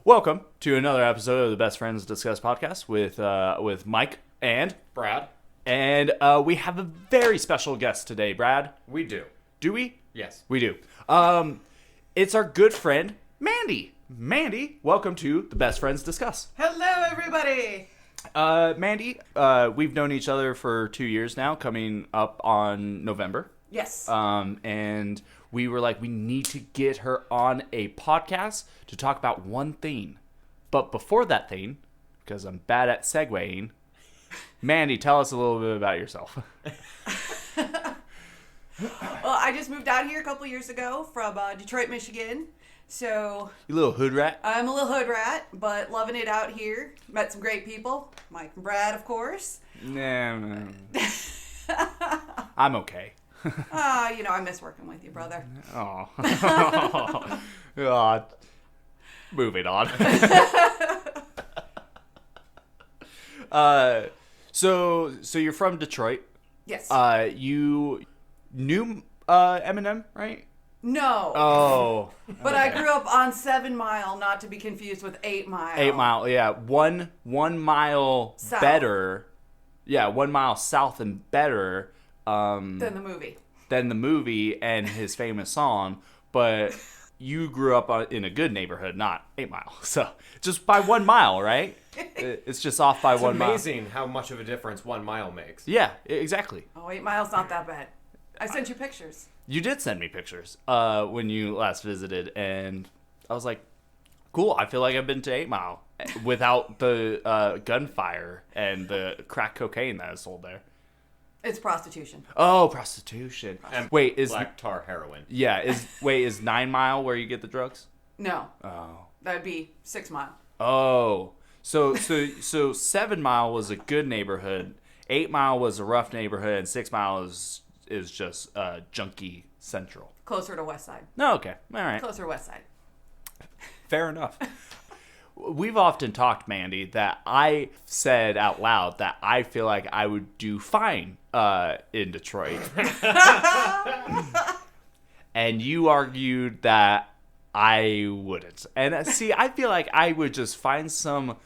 Welcome to another episode of the Best Friends Discuss podcast with Mike and Brad. And we have a very special guest today, Brad. We do. Do we? Yes. We do. It's our good friend, Mandy. Mandy, welcome to the Best Friends Discuss. Hello, everybody. Mandy, we've known each other for 2 years now, coming up on November. Yes. And we were like, we need to get her on a podcast to talk about one thing. But before that thing, because I'm bad at segueing, Mandy, tell us a little bit about yourself. Well, I just moved out here a couple years ago from Detroit, Michigan. So You little hood rat. I'm a little hood rat, but loving it out here. Met some great people. Mike and Brad, of course. Nah, I'm okay. I miss working with you, brother. Oh. Moving on. So you're from Detroit. Yes. You knew Eminem, right? No. Oh. But I grew up on 7 Mile, not to be confused with 8 Mile. 8 Mile, yeah. One mile South. better. Yeah, 1 mile south and better Than the movie. than the movie and his famous song. But you grew up in a good neighborhood, not 8 Mile. So just by 1 mile, right? It's just off by It's 1 mile. amazing how much of a difference 1 mile makes. Yeah, exactly. Oh, 8 Mile's not that bad. I sent you pictures. You did send me pictures when you last visited, and I was like, cool, I feel like I've been to 8 Mile without the gunfire and the crack cocaine that is sold there. It's prostitution. Oh, prostitution. And Wait, is black tar heroin. is 9 Mile where you get the drugs? No. Oh. That'd be 6 Mile. Oh. So 7 Mile was a good neighborhood, 8 Mile was a rough neighborhood, and 6 Mile is just junkie central. Closer to West Side. No, okay. All right. Closer to West Side. Fair enough. We've often talked, Mandy, that I said out loud that I feel like I would do fine in Detroit. And you argued that I wouldn't. And see, I feel like I would just find some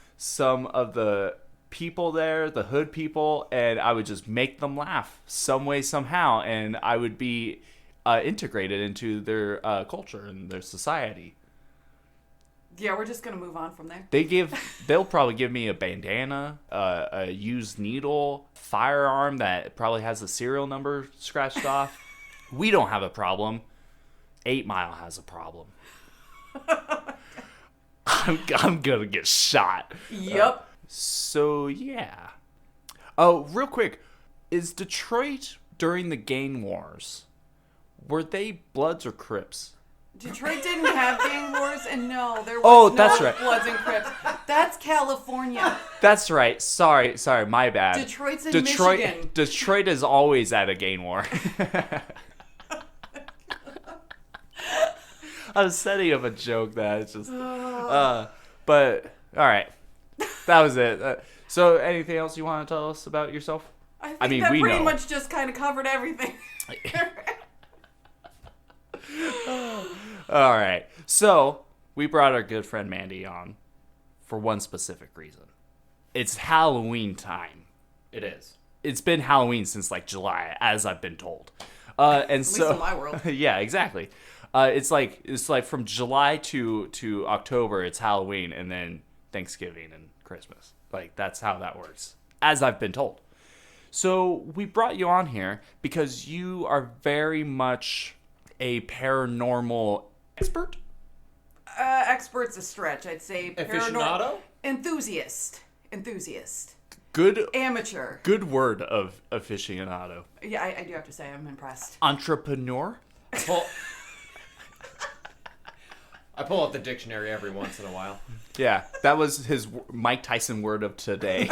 of the people there, the hood people, and I would just make them laugh some way, somehow, and I would be integrated into their culture and their society. Yeah, we're just going to move on from there. They'll probably give me a bandana, a used needle, firearm that probably has a serial number scratched off. We don't have a problem. 8 Mile has a problem. I'm gonna get shot. Yep. So yeah. Oh, real quick, is Detroit during the gang wars? Were they Bloods or Crips? Detroit didn't have gang wars, and no, there was no that's right. Bloods and Crips. That's California. That's right. Sorry, my bad. Detroit's in Michigan. Detroit is always at a gang war. I was setting up a joke that it's just, but all right, that was it. So, anything else you want to tell us about yourself? I mean, that we pretty know. much just kind of covered everything. All right. So, we brought our good friend Mandy on for one specific reason. It's Halloween time. It is. It's been Halloween since like July, as I've been told. At least in my world. Yeah, exactly. It's like from July to October, it's Halloween, and then Thanksgiving and Christmas. Like, that's how that works, as I've been told. So we brought you on here because you are very much a paranormal expert. Expert's a stretch. I'd say Aficionado? Enthusiast. Good Amateur. Good word of aficionado. Yeah, I do have to say I'm impressed. Entrepreneur. I pull out the dictionary every once in a while. Yeah, that was his Mike Tyson word of today.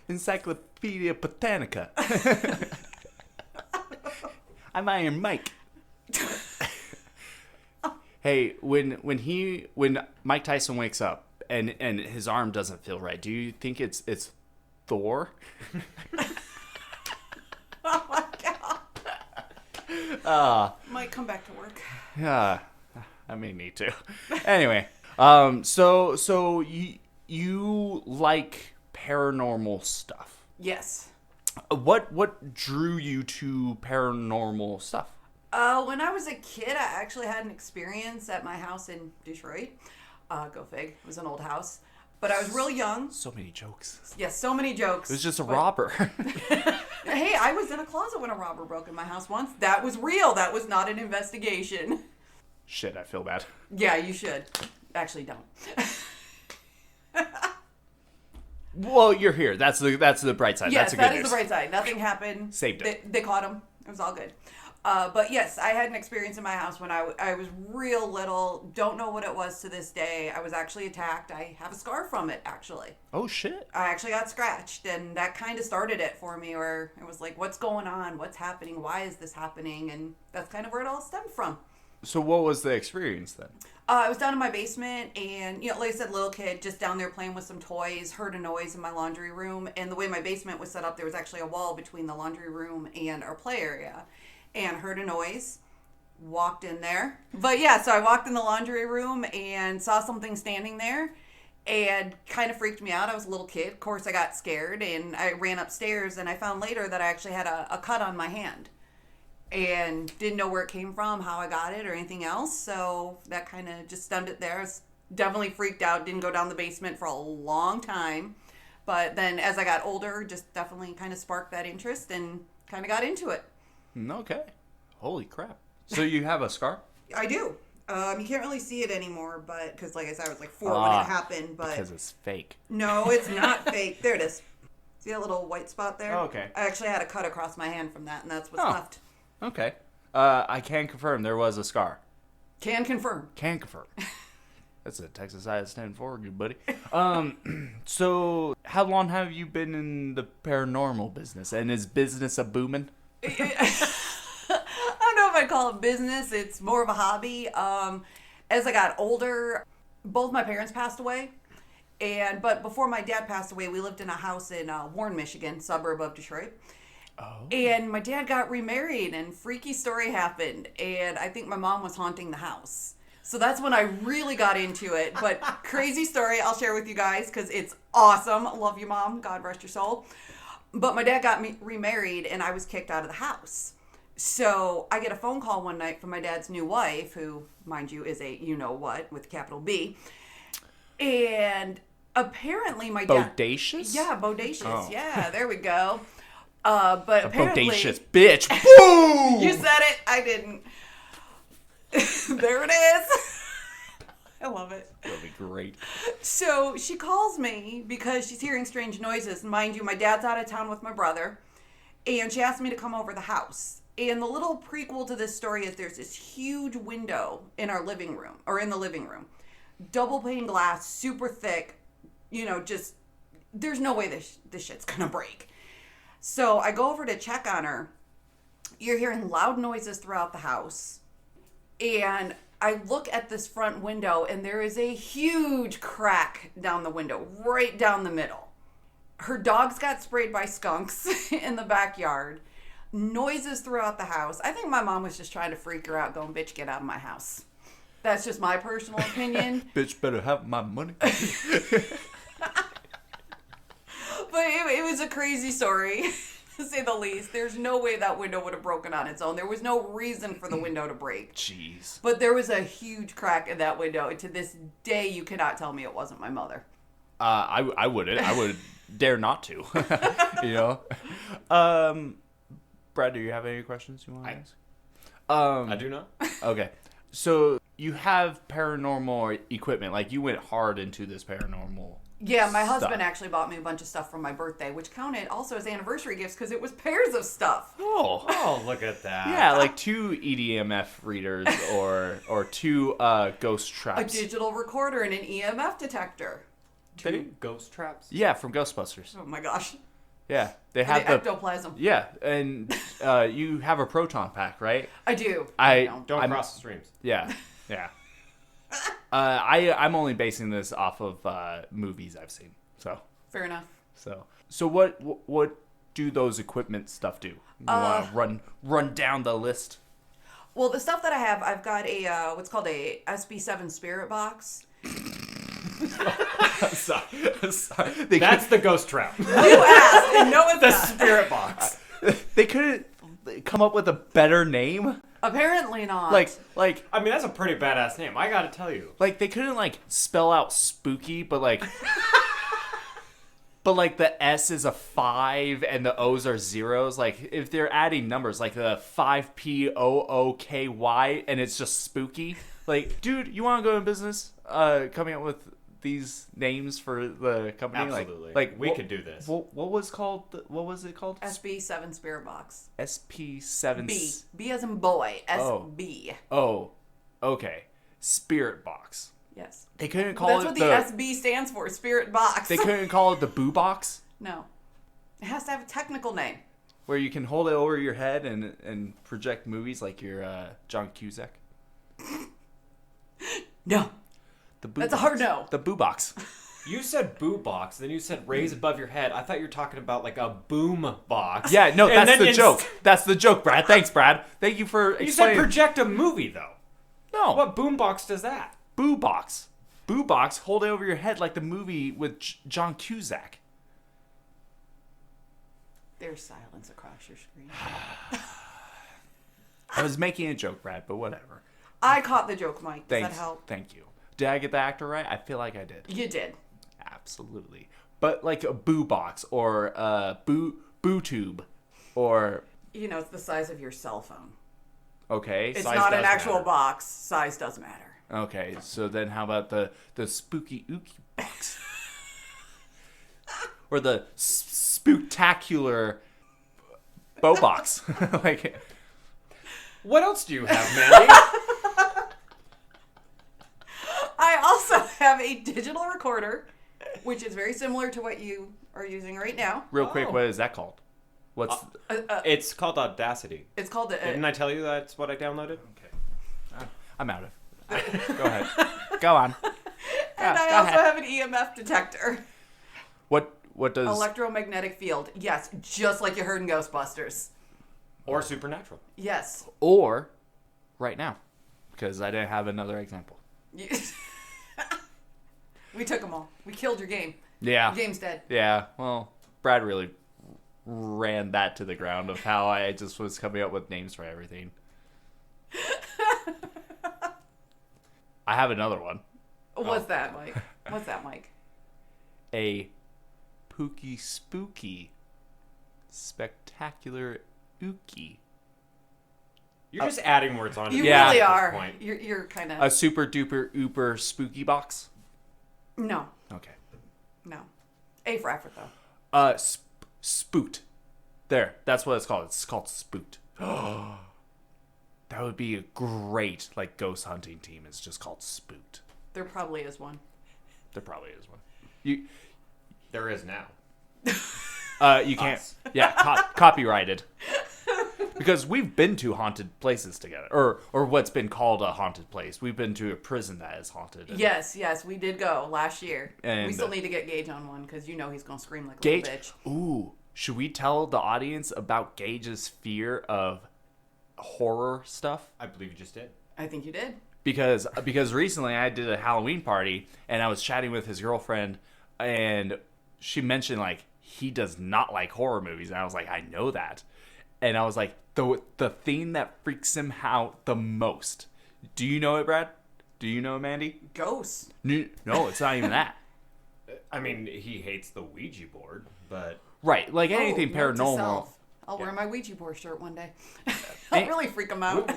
Encyclopedia Britannica. I'm Iron Mike. Hey, when Mike Tyson wakes up and his arm doesn't feel right, do you think it's Thor? Oh my god. My might come back to work. Yeah, I may need to. Anyway, so you like paranormal stuff. Yes. What drew you to paranormal stuff? When I was a kid, I actually had an experience at my house in Detroit. Go fig. It was an old house. But I was real young. So many jokes. Yes, so many jokes. It was just a robber. Hey, I was in a closet when a robber broke in my house once. That was real. That was not an investigation. Shit, I feel bad. Yeah, you should. Actually, don't. Well, you're here. That's the bright side. Yes, That's that good is news. the bright side. Nothing happened. Saved it. They caught him. It was all good. But yes, I had an experience in my house when I was real little. Don't know what it was to this day. I was actually attacked. I have a scar from it, actually. Oh, shit. I actually got scratched, and that kind of started it for me, where it was like, what's going on? What's happening? Why is this happening? And that's kind of where it all stemmed from. So what was the experience then? I was down in my basement, and, like I said, little kid, just down there playing with some toys, heard a noise in my laundry room, and the way my basement was set up, there was actually a wall between the laundry room and our play area, and heard a noise, walked in there. But yeah, so I walked in the laundry room and saw something standing there, and kind of freaked me out. I was a little kid. Of course, I got scared, and I ran upstairs, and I found later that I actually had a cut on my hand. And didn't know where it came from, how I got it, or anything else. So that kind of just stemmed it there. I was definitely freaked out. Didn't go down the basement for a long time. But then as I got older, just definitely kind of sparked that interest and kind of got into it. Okay. Holy crap. So you have a scar? I do. You can't really see it anymore, but because like I said, I was like 4 when it happened. But Because it's fake. no, it's not fake. There it is. See that little white spot there? Oh, okay. I actually had a cut across my hand from that, and that's what's Oh. left. Okay. I can confirm there was a scar. Can confirm. Can confirm. That's a Texas I-10 for you, buddy. So how long have you been in the paranormal business? And is business a booming? I don't know if I'd call it business. It's more of a hobby. As I got older, both my parents passed away. But before my dad passed away, we lived in a house in Warren, Michigan, suburb of Detroit. Oh. And my dad got remarried, and freaky story happened. And I think my mom was haunting the house. So that's when I really got into it. But crazy story I'll share with you guys because it's awesome. Love you, Mom. God rest your soul. But my dad got me remarried, and I was kicked out of the house. So I get a phone call one night from my dad's new wife, who, mind you, is a you-know-what with capital B. And apparently my dad... Bodacious? Yeah, bodacious. Oh. Yeah, there we go. But apparently... Bodacious bitch. Boom! You said it. I didn't. There it is. I love it. That'll be great. So she calls me because she's hearing strange noises. Mind you, my dad's out of town with my brother. And she asked me to come over the house. And the little prequel to this story is there's this huge window in our living room, or in the living room. Double pane glass, super thick. Just, there's no way this shit's gonna break. So I go over to check on her. You're hearing loud noises throughout the house. And I look at this front window, and there is a huge crack down the window, right down the middle. Her dogs got sprayed by skunks in the backyard. Noises throughout the house. I think my mom was just trying to freak her out, going, bitch, get out of my house. That's just my personal opinion. Bitch better have my money. But it was a crazy story, to say the least. There's no way that window would have broken on its own. There was no reason for the window to break. Jeez. But there was a huge crack in that window. And to this day, you cannot tell me it wasn't my mother. I wouldn't. I would dare not to. Brad, do you have any questions you want to ask? I do not. Okay. So you have paranormal equipment. Like, you went hard into this paranormal Yeah, my stuff. husband actually bought me a bunch of stuff for my birthday, which counted also as anniversary gifts because it was pairs of stuff. Oh. Oh, look at that. Yeah, like 2 EDMF readers or 2 ghost A traps. digital recorder and an EMF detector. 2 ghost traps? Yeah, from Ghostbusters. Oh my gosh. Yeah, they The have the ectoplasm. yeah, and you have a proton pack, right? I do. Don't I'm- cross the streams. Yeah, yeah. I'm only basing this off of movies I've seen. Fair enough. So what do those equipment stuff do? You want to run down the list? Well, the stuff that I have, I've got a what's called a SB7 spirit box. Sorry. That's the ghost trap. You asked, and no, it's The not. spirit box. They couldn't come up with a better name. Apparently not. Like I mean, that's a pretty badass name. I gotta tell you. they couldn't like spell out spooky, but like. But like the S is a 5 and the O's are zeros. Like if they're adding numbers, like the 5POOKY and it's just spooky. Like, dude, you want to go in business? Coming up with these names for the company. Absolutely. Like we could do this. What was called? What was it called? SB7 spirit box. SP7. B as in boy. SB. Oh, okay. Spirit box. Yes. They couldn't call That's it what the SB stands for. Spirit box. They couldn't call it the Boo box. No. It has to have a technical name. Where you can hold it over your head and project movies like your John Cusack. No. The Boo That's a box. hard no. The Boo box. You said boo box, then you said raise above your head. I thought you were talking about like a boom box. Yeah, no, And that's then the joke. That's the joke, Brad. Thanks, Brad. Thank you for You said explaining. project a movie though. No, What boom box does that? Boo box. Boo box. Hold it over your head like the movie with John Cusack. There's silence across your screen. I was making a joke, Brad, but whatever. I caught the joke, Mike. Does Thanks. that help? Thank you. Did I get the actor right? I feel like I did. You did. Absolutely. But like a boo box or a boo tube or You know, it's the size of your cell phone. okay. It's size not an does actual matter. box. Size does matter. Okay, so then how about the spooky ooky box? Or the spooktacular bow box. Like What else do you have, Mandy? I also have a digital recorder, which is very similar to what you are using right now. real quick, Oh. what is that called? What's It's called Audacity. It's called the. Didn't I tell you that's what I downloaded? okay. I'm out of Go ahead. Go on. and I go also ahead. have an EMF detector. What does Electromagnetic field. Yes, just like you heard in Ghostbusters. Or Supernatural. Yes. or right now? Because I didn't have another example. You- we took them all. We killed your game. Yeah. Your game's dead. Yeah. Well, Brad really ran that to the ground of how I just was coming up with names for everything. I have another one. What's that, Mike? What's that, Mike? A pooky spooky spectacular ookie. You're just adding words on it. You Yeah. really at this are. point. You're kind A of. super duper ooper spooky box. No. Okay. No. A for effort, though. Spooked. There, that's what it's called. It's called spooked. That would be a great like ghost hunting team. It's just called spooked. There probably is one. There probably is one. You There is now. you can't. Us. Yeah, copyrighted. Because we've been to haunted places together, or what's been called a haunted place. We've been to a prison that is haunted. and Yes, we did go last year. And, we still need to get Gage on one because you know he's gonna scream like a Gage. little bitch. Ooh, should we tell the audience about Gage's fear of horror stuff? I believe you just did. I think you did. Because recently I did a Halloween party and I was chatting with his girlfriend and she mentioned like he does not like horror movies and I was like, I know that. And I was like, the thing that freaks him out the most. Do you know it, Brad? Do you know it, Mandy? Ghosts. No, it's not even that. I mean, he hates the Ouija board, but Right, like anything Oh, note to paranormal. self. I'll wear my Ouija board shirt one day. I'll really freak him out.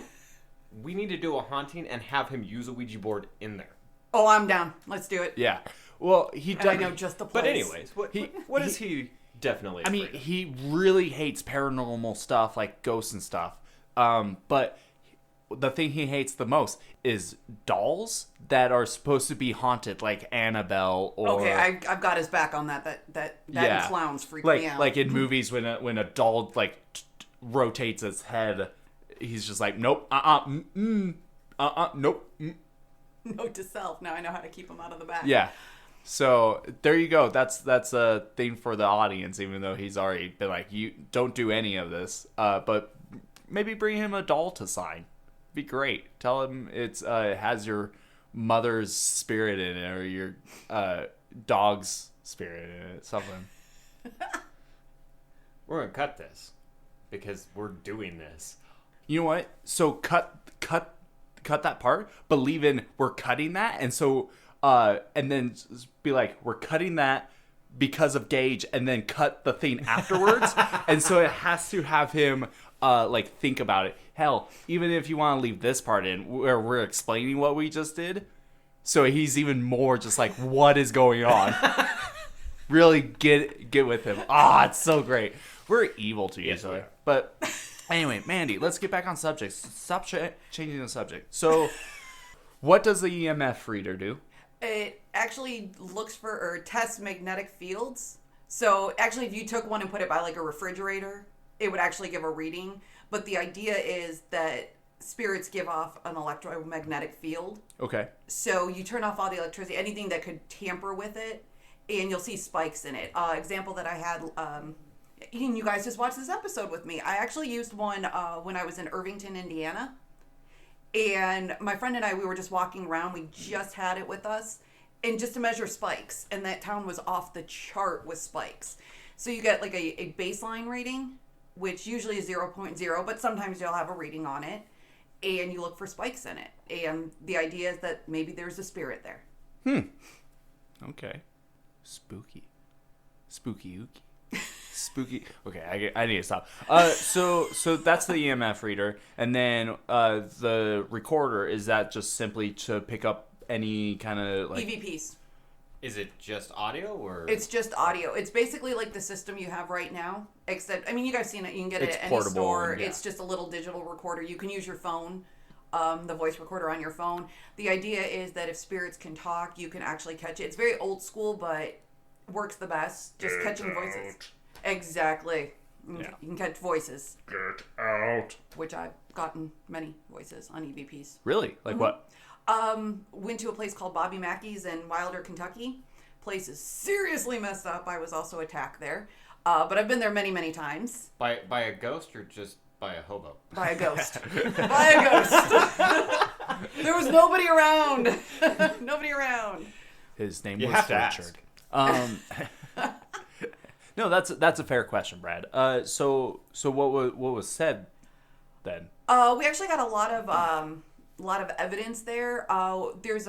we need to do a haunting and have him use a Ouija board in there. Oh, I'm down. Let's do it. Yeah. Well, he And does. I know just the place. But anyways, what is he definitely I mean, afraid of? he really hates paranormal stuff, like ghosts and stuff. But the thing he hates the most is dolls that are supposed to be haunted, like Annabelle or Okay, I've got his back on that. That Yeah. and clowns freak like me out. like in movies when a doll like rotates its head, he's just like nope, nope. Note to self. Now I know how to keep him out of the back. Yeah. So there you go. That's a thing for the audience, even though he's already been like, you don't do any of this. But maybe bring him a doll to sign. be great. Tell him it has your mother's spirit in it or your dog's spirit in it. Something. We're gonna cut this because we're doing this. You know what? So cut that part, but leave in we're cutting that, and so and then be like we're cutting that because of Gage, and then cut the thing afterwards. And so it has to have him like think about it. Hell, even if you want to leave this part in where we're explaining what we just did, so he's even more just like what is going on. Really get with him. It's so great. We're evil to each other, but. Anyway, Mandy, let's get back on subject. Stop changing the subject. So, what does the EMF reader do? It actually looks for or tests magnetic fields. So, actually, if you took one and put it by like a refrigerator, it would actually give a reading. But the idea is that spirits give off an electromagnetic field. Okay. So, you turn off all the electricity, anything that could tamper with it, and you'll see spikes in it. Example that I had... you guys just watched this episode with me. I actually used one when I was in Irvington, Indiana. And my friend and I, we were just walking around. We just had it with us. And just to measure spikes. And that town was off the chart with spikes. So you get like a baseline reading, which usually is 0.0, but sometimes you'll have a reading on it. And you look for spikes in it. And the idea is that maybe there's a spirit there. Okay. Spooky. Spooky ooky. Spooky. Okay, I need to stop. So that's the EMF reader, and then the recorder, is that just simply to pick up any kind of like EVPs. Is it just audio or? It's just audio. It's basically like the system you have right now, except you guys seen it. You can get it at any portable, store. yeah. It's just a little digital recorder. You can use your phone, the voice recorder on your phone. The idea is that if spirits can talk, you can actually catch it. It's very old school, but works the best. Just catching voices. Exactly. Yeah. You can catch voices. Get out. Which I've gotten many voices on EVPs. Really? Like what? Went to a place called Bobby Mackey's in Wilder, Kentucky. Place is seriously messed up. I was also attacked there. But I've been there many, many times. By a ghost or just by a hobo? By a ghost. By a ghost. There was nobody around. Nobody around. His name You was have to Richard. ask. No, that's a fair question, Brad. So what was said then? We actually got a lot of evidence there. There's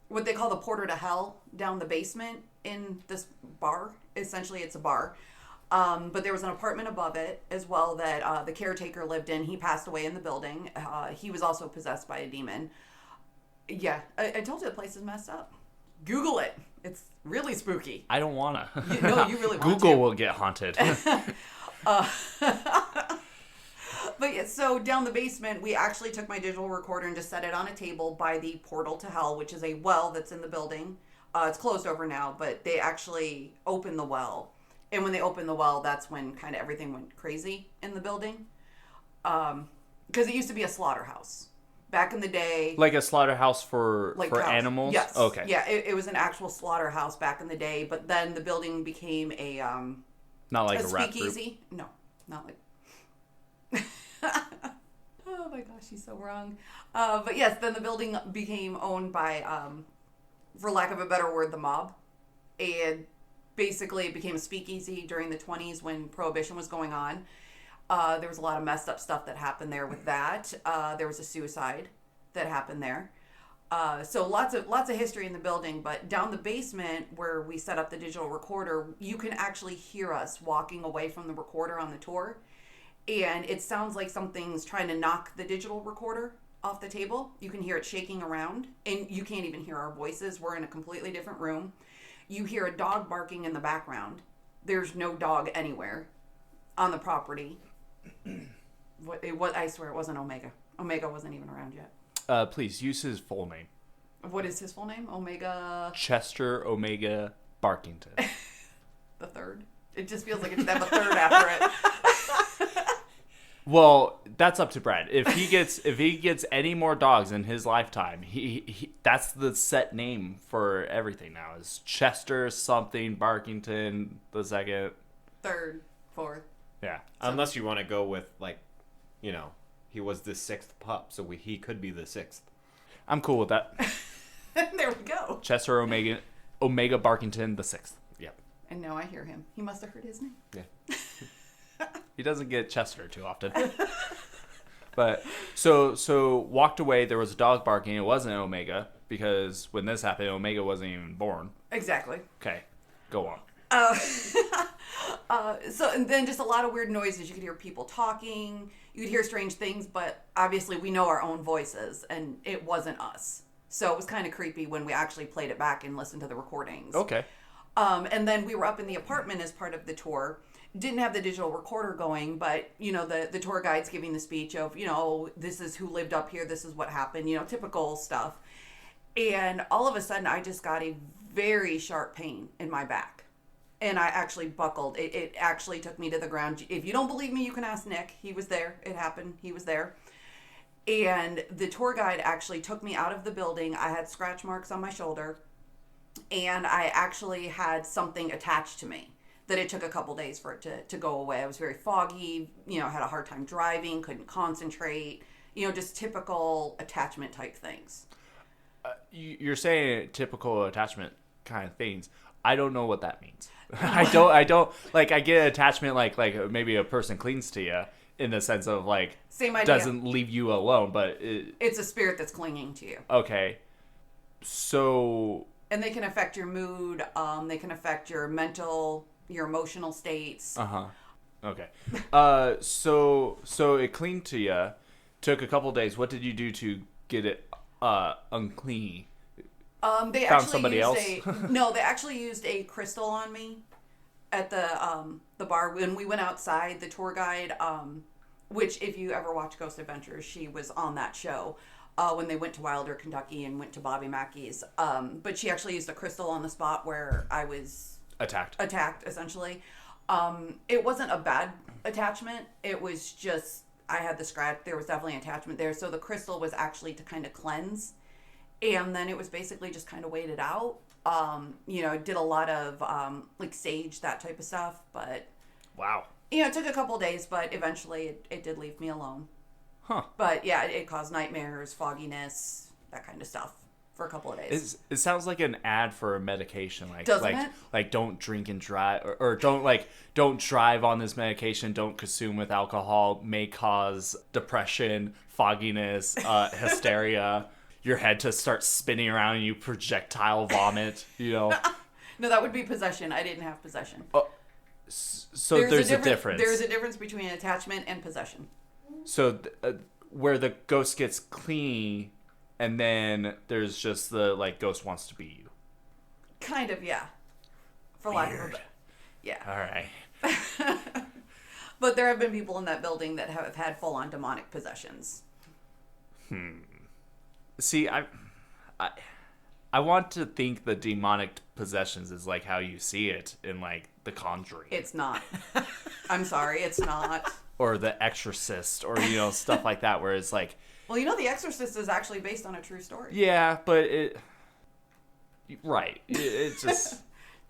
what they call the porter to hell down the basement in this bar. Essentially, it's a bar. But there was an apartment above it as well that the caretaker lived in. He passed away in the building. He was also possessed by a demon. Yeah, I told you the place is messed up. Google it. It's really spooky. I don't wanna. No, you really want Google to. will get haunted. But yeah, so down the basement, we actually took my digital recorder and just set it on a table by the portal to hell, which is a well that's in the building. It's closed over now, but they actually opened the well. And when they opened the well, that's when kind of everything went crazy in the building. Because it used to be a slaughterhouse. Back in the day. Like a slaughterhouse for cows. animals? Yes. Okay. Yeah, it was an actual slaughterhouse back in the day, but then the building became a Not like a rap group. speakeasy. No, not like. Oh my gosh, she's so wrong. But yes, then the building became owned by, for lack of a better word, the mob, and basically it became a speakeasy during the 20s when Prohibition was going on. There was a lot of messed up stuff that happened there with that. There was a suicide that happened there. So lots of history in the building, but down the basement where we set up the digital recorder, you can actually hear us walking away from the recorder on the tour. And it sounds like something's trying to knock the digital recorder off the table. You can hear it shaking around, and you can't even hear our voices. We're in a completely different room. You hear a dog barking in the background. There's no dog anywhere on the property. I swear it wasn't Omega. Omega wasn't even around yet. Please use his full name. What is his full name? Omega... Chester Omega Barkington. The third. It just feels like it should have a third after it. Well, that's up to Brad. If he gets any more dogs in his lifetime, he that's the set name for everything now. Is Chester something Barkington the second, Third, fourth. yeah. Unless you want to go with he was the sixth pup, so he could be the sixth. I'm cool with that. There we go. Chester Omega Barkington the sixth. Yep. And now I hear him. He must have heard his name. Yeah. He doesn't get Chester too often. But so walked away. There was a dog barking. It wasn't Omega because when this happened, Omega wasn't even born. Exactly. Okay, go on. So and then just a lot of weird noises. You could hear people talking. You could hear strange things, but obviously we know our own voices, and it wasn't us. So it was kind of creepy when we actually played it back and listened to the recordings. Okay. And then we were up in the apartment as part of the tour. Didn't have the digital recorder going, but, you know, the tour guide's giving the speech of, you know, this is who lived up here, this is what happened, you know, typical stuff. And all of a sudden, I just got a very sharp pain in my back. And I actually buckled. It actually took me to the ground. If you don't believe me, you can ask Nick. He was there. It happened. He was there. And the tour guide actually took me out of the building. I had scratch marks on my shoulder. And I actually had something attached to me that it took a couple days for it to go away. I was very foggy, you know, had a hard time driving, couldn't concentrate, you know, just typical attachment type things. You're saying typical attachment kind of things. I don't know what that means. I don't like. I get attachment like maybe a person clings to you in the sense of like Same idea. doesn't leave you alone, but It's a spirit that's clinging to you. Okay, so And they can affect your mood. They can affect your mental, your emotional states. Okay. So it cleaned to you. Took a couple days. What did you do to get it unclean? They Found actually somebody used else? No, they actually used a crystal on me at the bar when we went outside. The tour guide, which if you ever watch Ghost Adventures, she was on that show when they went to Wilder, Kentucky, and went to Bobby Mackey's. But she actually used a crystal on the spot where I was Attacked, essentially. It wasn't a bad attachment. It was just I had the scratch. There was definitely an attachment there. So the crystal was actually to kind of cleanse. And then it was basically just kind of waited out. You know, did a lot of like sage, that type of stuff. But, Wow. you know, it took a couple days, but eventually it did leave me alone. Huh. But yeah, it caused nightmares, fogginess, that kind of stuff for a couple of days. It sounds like an ad for a medication, Doesn't it? Like don't drink and drive, or don't drive on this medication. Don't consume with alcohol. May cause depression, fogginess, hysteria. Your head to start spinning around and you projectile vomit. You know. No, that would be possession. I didn't have possession. So there's a difference. There's a difference between attachment and possession. So where the ghost gets clean, and then there's just the like ghost wants to be you. Kind of, yeah. For lack of a Weird. better. Yeah. All right. But there have been people in that building that have had full-on demonic possessions. See, I want to think the demonic possessions is like how you see it in like The Conjuring. It's not. I'm sorry, it's not. Or The Exorcist, or you know, stuff like that, where it's like, Well, you know, The Exorcist is actually based on a true story. yeah, but it's just,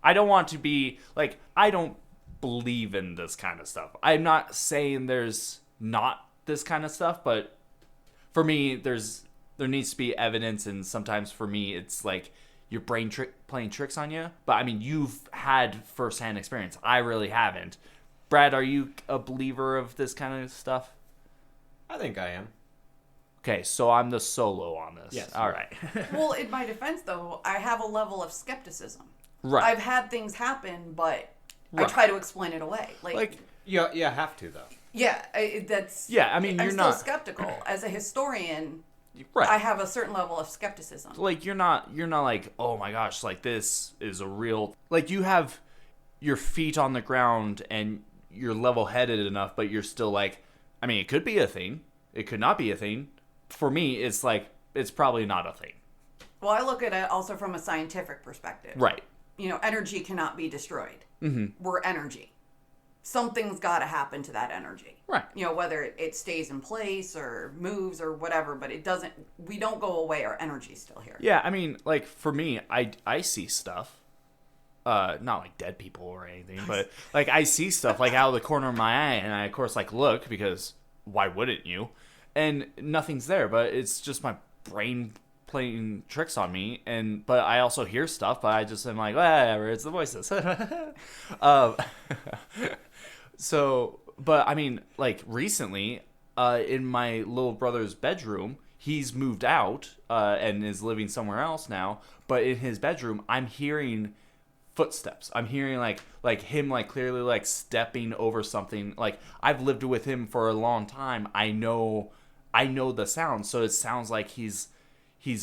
I don't want to be like, I don't believe in this kind of stuff. I'm not saying there's not this kind of stuff, but for me, there needs to be evidence, and sometimes for me, it's like your brain playing tricks on you. But I mean, you've had firsthand experience. I really haven't. Brad, are you a believer of this kind of stuff? I think I am. Okay, so I'm the solo on this. Yes. All right. Well, in my defense, though, I have a level of skepticism. Right. I've had things happen, but I Right. try to explain it away. Like, Yeah, have to though. Yeah, that's... yeah, I mean, I'm you're still not skeptical. As a historian, right. I have a certain level of skepticism. Like you're not like, oh my gosh, like this is a real, like you have your feet on the ground and you're level-headed enough, but you're still like, I mean, it could be a thing, it could not be a thing. For me, it's like, it's probably not a thing. Well, I look at it also from a scientific perspective. Right. You know, energy cannot be destroyed. Mm-hmm. We're energy. Something's got to happen to that energy. Right. You know, whether it stays in place or moves or whatever, but it doesn't, we don't go away. Our energy's still here. Yeah, I mean, like for me, I see stuff. Not like dead people or anything, but like I see stuff like out of the corner of my eye, and I of course like look, because why wouldn't you? and nothing's there, but it's just my brain playing tricks on me. But I also hear stuff, but I just am like, whatever, it's the voices. um, so, but I mean, like recently, in my little brother's bedroom, he's moved out and is living somewhere else now. But in his bedroom, I'm hearing footsteps. I'm hearing like him like clearly like stepping over something. Like I've lived with him for a long time. I know the sound, so it sounds like he's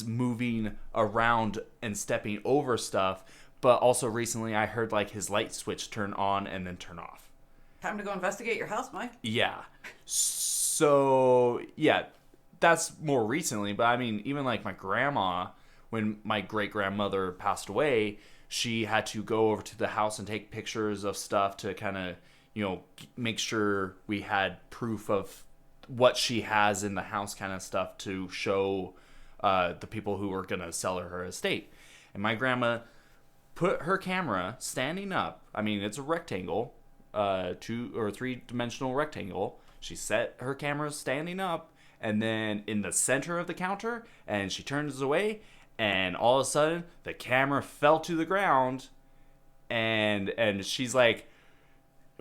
moving around and stepping over stuff. But also recently I heard like his light switch turn on and then turn off. Time to go investigate your house, Mike. Yeah. So yeah, that's more recently. But I mean, even like my grandma, when my great grandmother passed away, she had to go over to the house and take pictures of stuff to kind of, make sure we had proof of what she has in the house, kind of stuff to show the people who were going to sell her estate. And my grandma put her camera standing up. I mean, it's a rectangle, 2 or 3 dimensional rectangle. She set her camera standing up, and then in the center of the counter, and she turns away, and all of a sudden the camera fell to the ground, and she's like,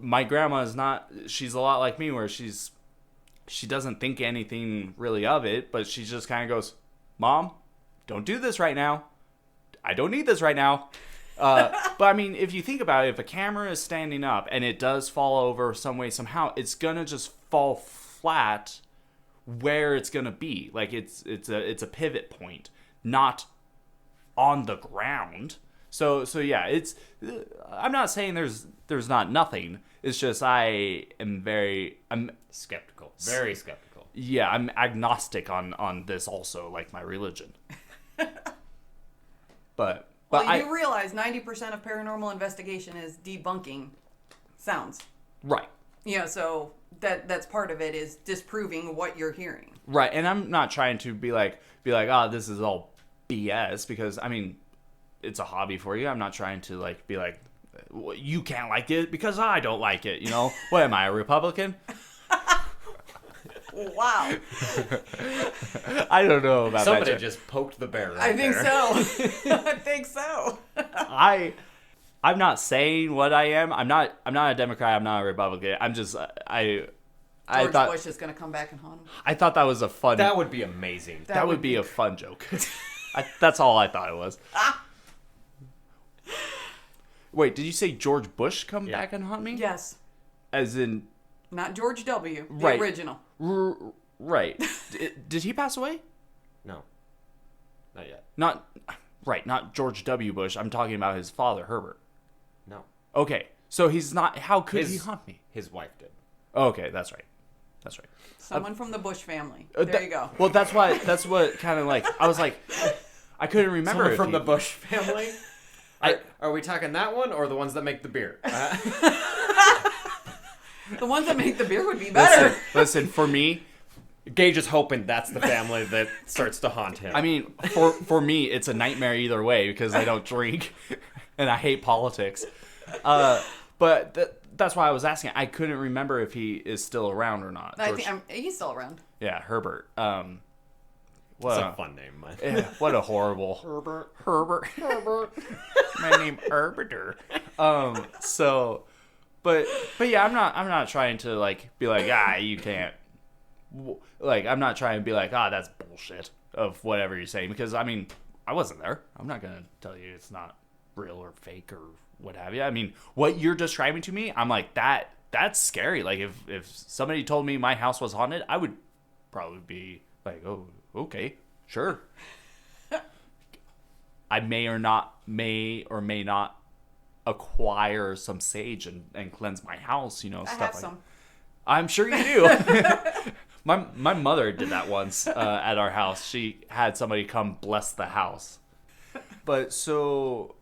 my grandma is not, she's a lot like me, where she doesn't think anything really of it, but she just kind of goes, Mom, don't do this right now. I don't need this right now. But I mean, if you think about it, if a camera is standing up and it does fall over some way, somehow, it's gonna just fall flat where it's gonna be. Like it's a pivot point, not on the ground. So yeah, I'm not saying there's not nothing. It's just I'm skeptical. Very skeptical. Yeah, I'm agnostic on this also, like my religion. But Well, you do realize 90% of paranormal investigation is debunking sounds. Right. So that's part of it, is disproving what you're hearing. Right, and I'm not trying to be like, oh, this is all BS, because I mean, it's a hobby for you. I'm not trying to like be like, you can't like it because I don't like it. What am I, a Republican? Wow. I don't know about Somebody that. just poked the bear. I think there. so. I think so. I'm not saying what I am. I'm not a Democrat. I'm not a Republican. I'm just I thought Bush is going to come back and haunt him. I thought that was a fun. That would be amazing. That would be a fun joke. That's all I thought it was. Wait, did you say George Bush come back and haunt me? Yes. As in... Not George W., the right. original. Right. Did he pass away? No. Not yet. Not George W. Bush. I'm talking about his father, Herbert. No. Okay, so he's not... How could he haunt me? His wife did. Okay, that's right. Someone from the Bush family. There you go. Well, that's what kind of like... I was like... I couldn't remember. Someone from the Bush family? Are we talking that one or the ones that make the beer? The ones that make the beer would be better. Listen, for me... Gage is hoping that's the family that starts to haunt him. I mean, for me, it's a nightmare either way because I don't drink and I hate politics. But that's why I was asking. I couldn't remember if he is still around or not. I think he's still around. Yeah, Herbert. It's a fun name, man. Yeah, what a horrible Herbert. My name Herberter. So, but yeah, I'm not trying to like be like, you can't. Like, I'm not trying to be like, that's bullshit of whatever you're saying, because I mean, I wasn't there. I'm not gonna tell you it's not real or fake or what have you. I mean, what you're describing to me, I'm like, that's scary. Like, if somebody told me my house was haunted, I would probably be like, oh, okay, sure. I may or may not acquire some sage and cleanse my house, I stuff have like some. I'm sure you do. My mother did that once at our house. She had somebody come bless the house. But so,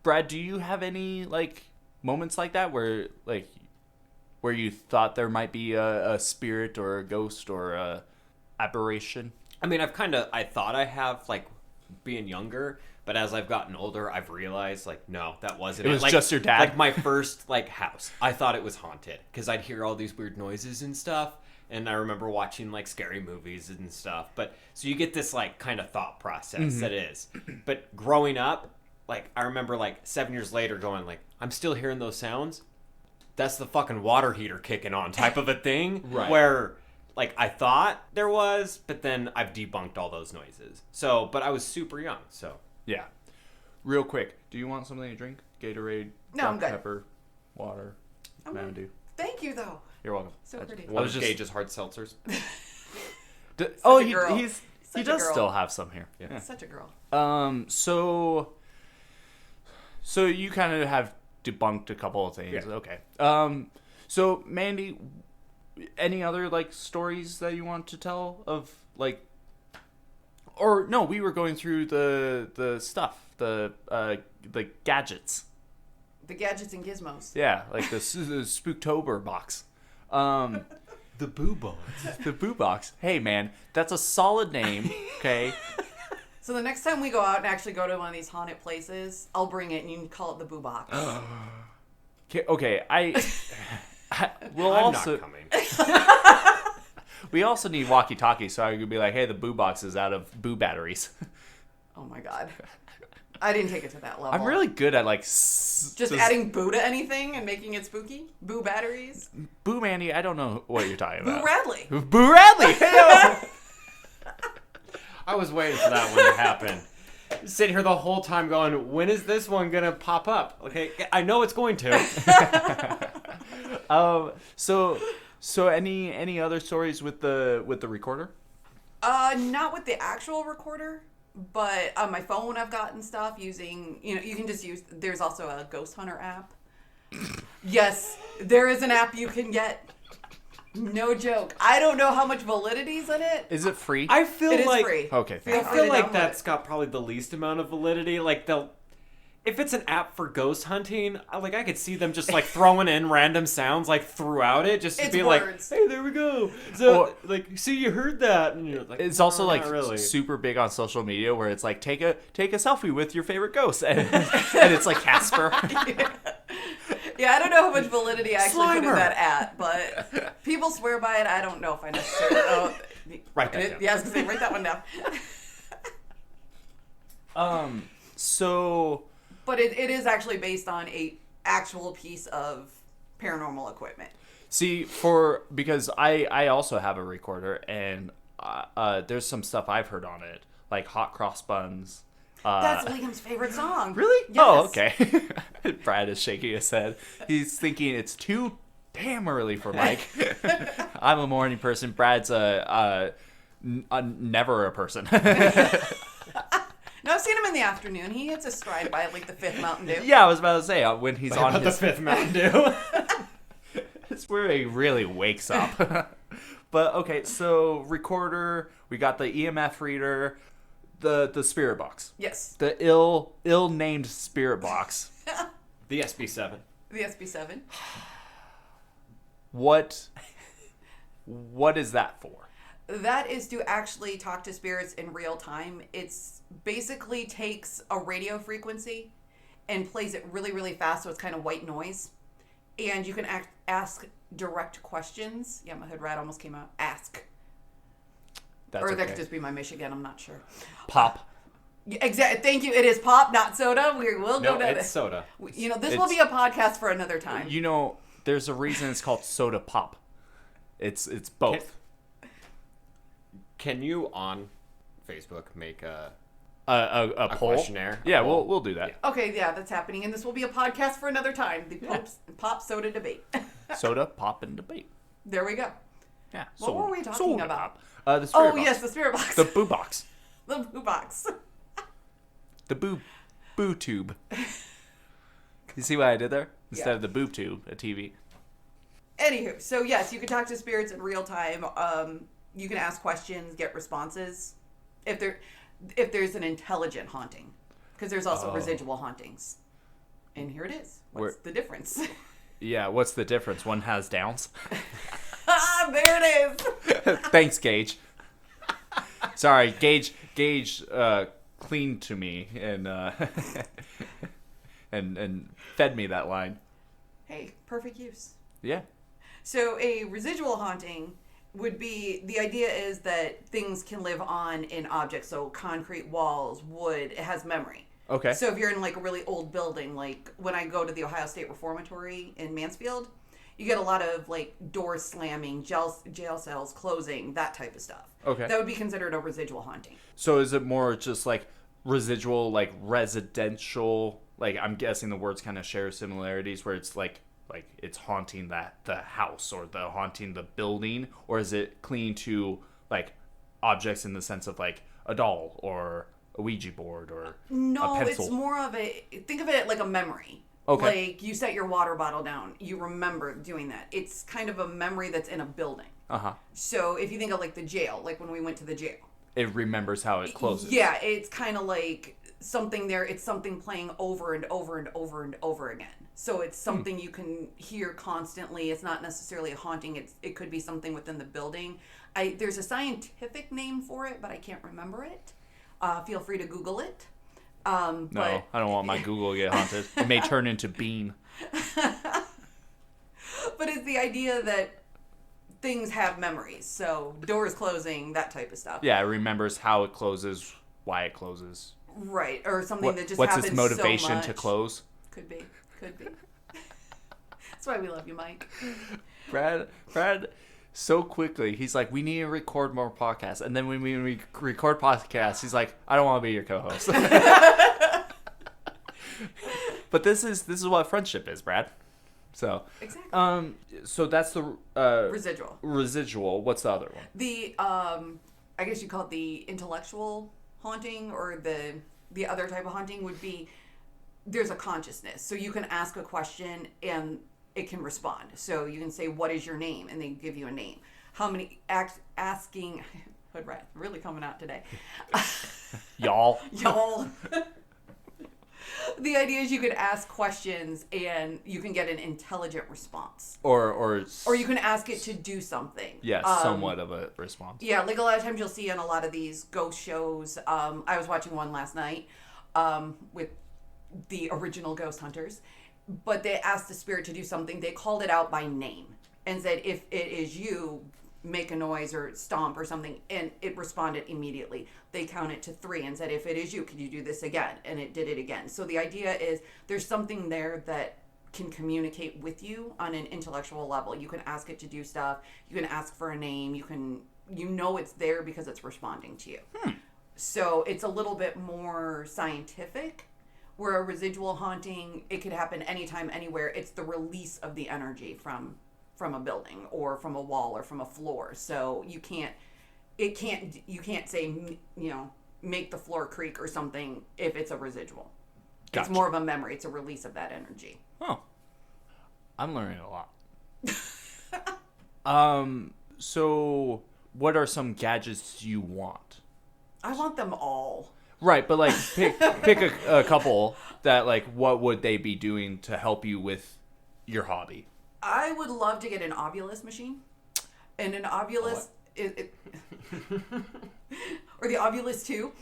Brad, do you have any like moments like that where you thought there might be a spirit or a ghost or a aberration? I mean, I thought I have, like, being younger, But as I've gotten older, I've realized, like, no, that wasn't It it. was Like, just your dad? Like, my first, like, house. I thought it was haunted because I'd hear all these weird noises and stuff. And I remember watching, like, scary movies and stuff. But so you get this, like, kind of thought process that is. But growing up, like, I remember, like, 7 years later going, like, I'm still hearing those sounds. That's the fucking water heater kicking on type of a thing. Right. Where, like, I thought there was, but then I've debunked all those noises. So, but I was super young, so. Yeah. Real quick, do you want something to drink? Gatorade, No, I'm good. pepper, water, Mountain Dew. Thank you, though. You're welcome. So pretty. One was of just- Gage's hard seltzers. Oh, a girl. he Such a does girl. still have some here. Yeah. Such a girl. So you kind of have debunked a couple of things. Yeah. Okay. So Mandy, any other like stories that you want to tell of like, or no, we were going through the stuff, the gadgets. The gadgets and gizmos. Yeah, like the Spooktober box. The boo box. The Boo Box. Hey, man, that's a solid name, okay? So the next time we go out and actually go to one of these haunted places, I'll bring it and you can call it the Boo Box. Okay, we'll I'm also... not coming. We also need walkie-talkies, so I could be like, hey, the Boo Box is out of Boo batteries. Oh my god. I didn't take it to that level. I'm really good at, like... Just adding Boo to anything and making it spooky? Boo batteries? Boo Mandy, I don't know what you're talking Boo about. Radley. Boo Radley! Hey-o! I was waiting for that one to happen. Sitting here the whole time going, when is this one going to pop up? Okay, I know it's going to. So any other stories with the recorder? Not with the actual recorder, but on my phone I've gotten stuff using, you can just use, there's also a Ghost Hunter app. Yes, there is an app you can get. No joke. I don't know how much validity's in it. Is it free? I feel It is like free. Okay, I thank feel to like download that's it. got probably the least amount of validity. Like if it's an app for ghost hunting, I could see them just like throwing in random sounds like throughout it, just to It's be words. like, "Hey, there we go." So Or- like, see, you heard that, and you're like, It's also "No, like not really." super big on social media where it's like take a selfie with your favorite ghost and it's like Casper. Yeah, I don't know how much validity I actually put in Slimer. that app, but people swear by it. I don't know if I necessarily. Write that down. Yeah, I was gonna say write that one down. So But it is actually based on a actual piece of paranormal equipment. see because I also have a recorder and there's some stuff I've heard on it like hot cross buns. That's Liam's favorite song. Really? Yes. Oh, okay. Brad is shaking his head. He's thinking it's too damn early for Mike. I'm a morning person. Brad's a never a person. No, I've seen him in the afternoon. He hits a stride by like the fifth Mountain Dew. Yeah, I was about to say when he's on About the his fifth Mountain Dew. it's where he really wakes up. But okay, so recorder, we got the EMF reader, the spirit box, Yes. the ill-named spirit box. The SB7. The SB7. What is that for? That is to actually talk to spirits in real time. It's basically takes a radio frequency and plays it really, really fast, so it's kind of white noise. And you can ask direct questions. Yeah, my hood rat almost came out. Ask. That's Or that okay. could just be my Michigan, I'm not sure. Pop. Exactly. Thank you. It is pop, not soda. We will go No, to it's this. soda. This will be a podcast for another time. You know, there's a reason it's called soda pop. It's both. Can you on Facebook make a A poll? questionnaire? Yeah, A poll? we'll do that. Okay, yeah, that's happening, and this will be a podcast for another time. The pop soda debate. Soda pop and debate. There we go. Yeah. What were we talking about? The spirit Oh box. yes, the spirit box. The boo box. The boo box. The boo tube. You see what I did there? Instead Yeah. of the boob tube, a TV. Anywho, so yes, you can talk to spirits in real time. You can ask questions, get responses. If there's an intelligent haunting, because there's also residual hauntings. And here it is. What's the difference? Yeah, what's the difference? One has downs. Ah, there it is. Thanks, Gage. Sorry, Gage clean to me and and fed me that line. Hey, perfect use. Yeah. So a residual haunting would be, the idea is that things can live on in objects, so concrete walls, wood, it has memory. Okay. So if you're in like a really old building, like when I go to the Ohio State Reformatory in Mansfield, you get a lot of like doors slamming, jail cells closing, that type of stuff. Okay. That would be considered a residual haunting. So is it more just like residual, like residential? Like I'm guessing the words kind of share similarities, where it's like it's haunting the house or the haunting the building, or is it clinging to like objects in the sense of like a doll or a Ouija board or No, a pencil? it's more of think of it like a memory. Okay. Like you set your water bottle down, you remember doing that. It's kind of a memory that's in a building. Uh-huh. So if you think of like the jail, like when we went to the jail. It remembers how it closes. Yeah, it's kind of like something there. It's something playing over and over and over and over again. So it's something you can hear constantly. It's not necessarily a haunting. It could be something within the building. There's a scientific name for it, but I can't remember it. Feel free to Google it. No, I don't want my Google to get haunted. It may turn into Bean. But it's the idea that things have memories. So doors closing, that type of stuff. Yeah, it remembers how it closes, why it closes. Right, or something that just what's happens its motivation so much. to close? Could be. That's why we love you, Mike. Brad, so quickly, he's like, we need to record more podcasts. And then when we record podcasts, he's like, I don't want to be your co-host. But this is what friendship is, Brad. So, exactly. So that's the Residual. Residual. What's the other one? The I guess you call it the intellectual haunting, or the other type of haunting would be there's a consciousness. So you can ask a question and it can respond. So you can say, "What is your name?" and they give you a name. How many asking? Hood rat really coming out today. Y'all. The idea is you could ask questions and you can get an intelligent response. Or you can ask it to do something. Yeah, somewhat of a response. Yeah, like a lot of times you'll see on a lot of these ghost shows. I was watching one last night with the original ghost hunters, but they asked the spirit to do something. They called it out by name and said, if it is you, make a noise or stomp or something, and it responded immediately. They counted to 3 and said, if it is you, can you do this again? And it did it again. So the idea is there's something there that can communicate with you on an intellectual level. You can ask it to do stuff. You can ask for a name. You know it's there because it's responding to you. So it's a little bit more scientific, where a residual haunting, it could happen anytime, anywhere. It's the release of the energy from a building or from a wall or from a floor. So you can't say, make the floor creak or something if it's a residual. Gotcha. It's more of a memory. It's a release of that energy. Oh, I'm learning a lot. So what are some gadgets you want? I want them all. Right, but like pick a couple that, like, what would they be doing to help you with your hobby? I would love to get an Ovilus machine. And an Ovilus, or the Ovilus 2.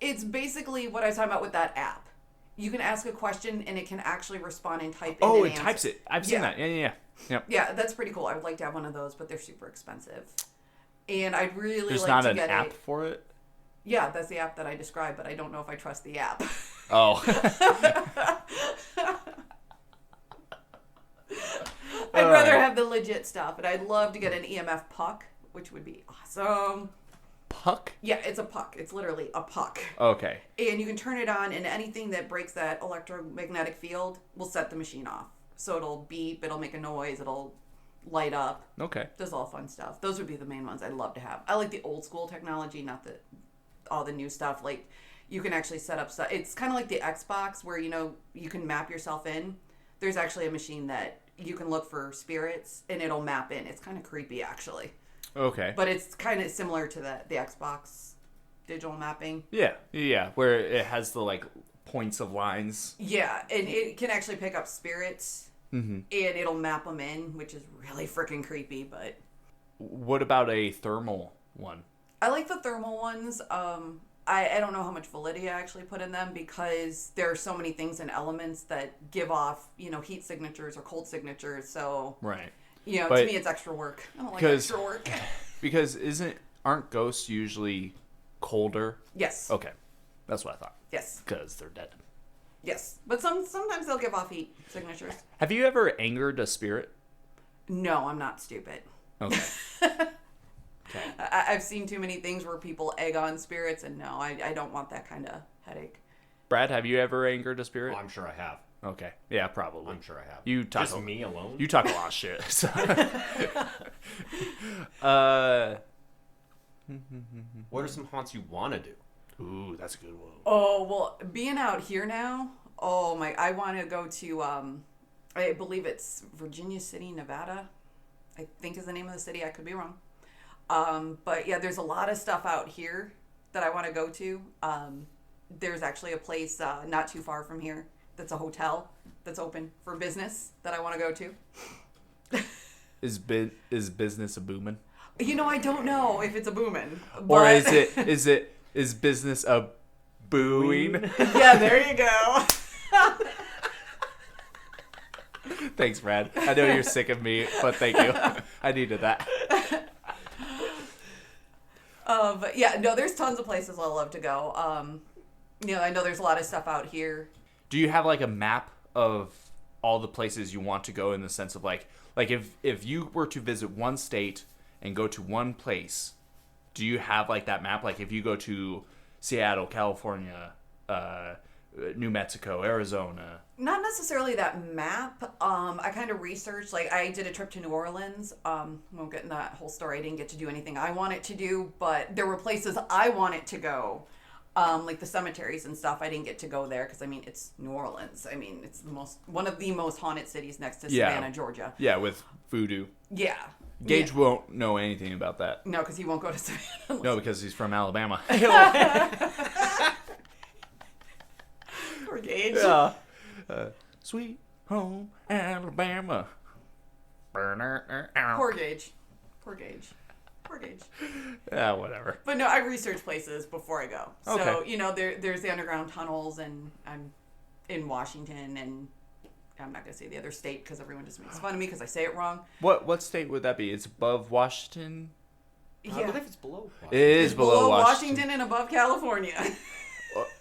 It's basically what I was talking about with that app. You can ask a question and it can actually respond and type in Oh, an it answer. types it. I've seen that. Yeah. Yep. Yeah, that's pretty cool. I would like to have one of those, but they're super expensive. And I'd really There's like not to an get app for it? Yeah, that's the app that I described, but I don't know if I trust the app. Oh. I'd rather have the legit stuff, and I'd love to get an EMF puck, which would be awesome. Puck? Yeah, it's a puck. It's literally a puck. Okay. And you can turn it on, and anything that breaks that electromagnetic field will set the machine off. So it'll beep, it'll make a noise, it'll light up. Okay. Does all fun stuff. Those would be the main ones I'd love to have. I like the old school technology, not all the new stuff. Like, you can actually set up stuff. It's kind of like the Xbox where, you can map yourself in. There's actually a machine that you can look for spirits and it'll map in. It's kind of creepy, actually. Okay. But it's kind of similar to the Xbox digital mapping. Yeah, where it has the, like, points of lines. Yeah, and it can actually pick up spirits, Mm-hmm. and it'll map them in, which is really freaking creepy, but... What about a thermal one? I like the thermal ones. I don't know how much validity I actually put in them because there are so many things and elements that give off, heat signatures or cold signatures. So, Right. to But- me, it's extra work. I don't like Because- extra work. Because aren't ghosts usually colder? Yes. Okay. That's what I thought. Yes. Because they're dead. Yes. But sometimes they'll give off heat signatures. Have you ever angered a spirit? No, I'm not stupid. Okay. Okay. I've seen too many things where people egg on spirits, and no, I don't want that kind of headache. Brad, have you ever angered a spirit? Oh, I'm sure I have. Okay. Yeah, probably. I'm sure I have. You talk Just me alone? You talk a lot of shit. So. What are some haunts you want to do? Ooh, that's a good one. Oh, well, being out here now, I want to go to, I believe it's Virginia City, Nevada, I think is the name of the city. I could be wrong. But yeah, there's a lot of stuff out here that I want to go to. There's actually a place not too far from here that's a hotel that's open for business that I want to go to. Is business a booming? I don't know if it's a booming. Or but... is business a booing? Yeah, there you go. Thanks, Brad. I know you're sick of me, but thank you. I needed that. But yeah, no, there's tons of places I love to go. I know there's a lot of stuff out here. Do you have like a map of all the places you want to go in the sense of like if you were to visit one state and go to one place, do you have like that map? Like if you go to Seattle, California, New Mexico, Arizona. Not necessarily that map. I kind of researched, like I did a trip to New Orleans. Won't get in that whole story. I didn't get to do anything I wanted to do, but there were places I wanted to go. Like the cemeteries and stuff. I didn't get to go there because it's New Orleans. It's one of the most haunted cities next to Savannah, Georgia. Yeah, with voodoo. Yeah. Gage won't know anything about that. No, because he won't go to Savannah. No, because he's from Alabama. Poor Gage. Yeah. Sweet home Alabama. Poor Gage. Poor Gage. Poor Gage. Yeah, whatever. But no, I research places before I go. So, Okay. there's the underground tunnels, and I'm in Washington, and I'm not going to say the other state because everyone just makes fun of me because I say it wrong. What state would that be? It's above Washington? I believe it's below. It is It's below Washington and above California.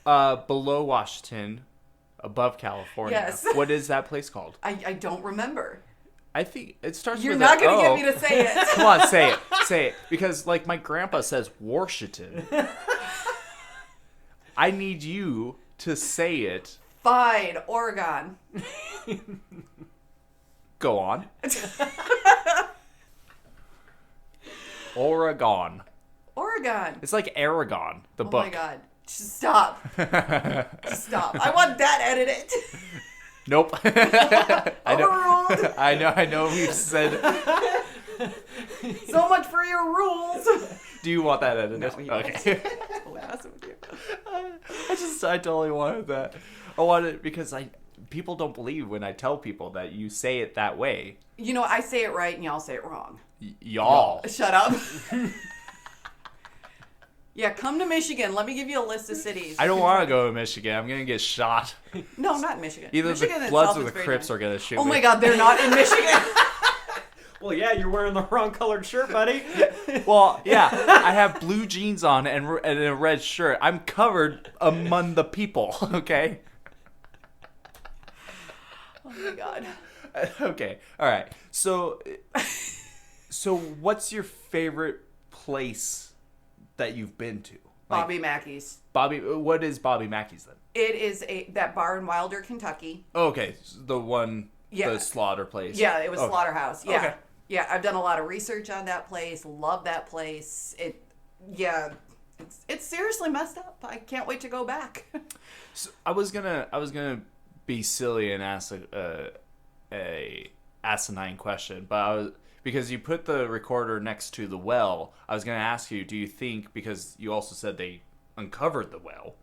Below Washington, above California. Yes. What is that place called? I don't remember. I think it starts You're with not going to O. get me to say it. Come on, say it. Say it. Because, like, my grandpa says Washington. I need you to say it. Fine, Oregon. Go on. Oregon. Oregon. It's like Aragon, the Oh book. my God. Just stop. Just stop. I want that edited. Nope. I know. Overruled. I know we've said. So much for your rules. Do you want that edited? No, you Okay. Totally messing with you. I totally wanted that. I wanted it because people don't believe when I tell people that you say it that way. I say it right and y'all say it wrong. Y'all. Shut up. Yeah, come to Michigan. Let me give you a list of cities. I don't want to go to Michigan. I'm gonna get shot. No, not in Michigan. Either Michigan the Bloods itself or is the very Crips nice. are gonna shoot Oh me. my God, they're not in Michigan. Well, yeah, you're wearing the wrong colored shirt, buddy. Well, yeah, I have blue jeans on and a red shirt. I'm covered among the people. Okay. Oh my God. Okay. All right. So what's your favorite place that you've been to? Like, Bobby Mackey's. What is Bobby Mackey's then? It is that bar in Wilder, Kentucky. Oh, okay. The one, Yeah. the slaughter place. Yeah, it was Okay. Slaughterhouse. Yeah. Okay. Yeah, I've done a lot of research on that place. Love that place. It's seriously messed up. I can't wait to go back. So I was gonna be silly and ask a asinine question, but because you put the recorder next to the well, I was gonna ask you, do you think, because you also said they uncovered the well,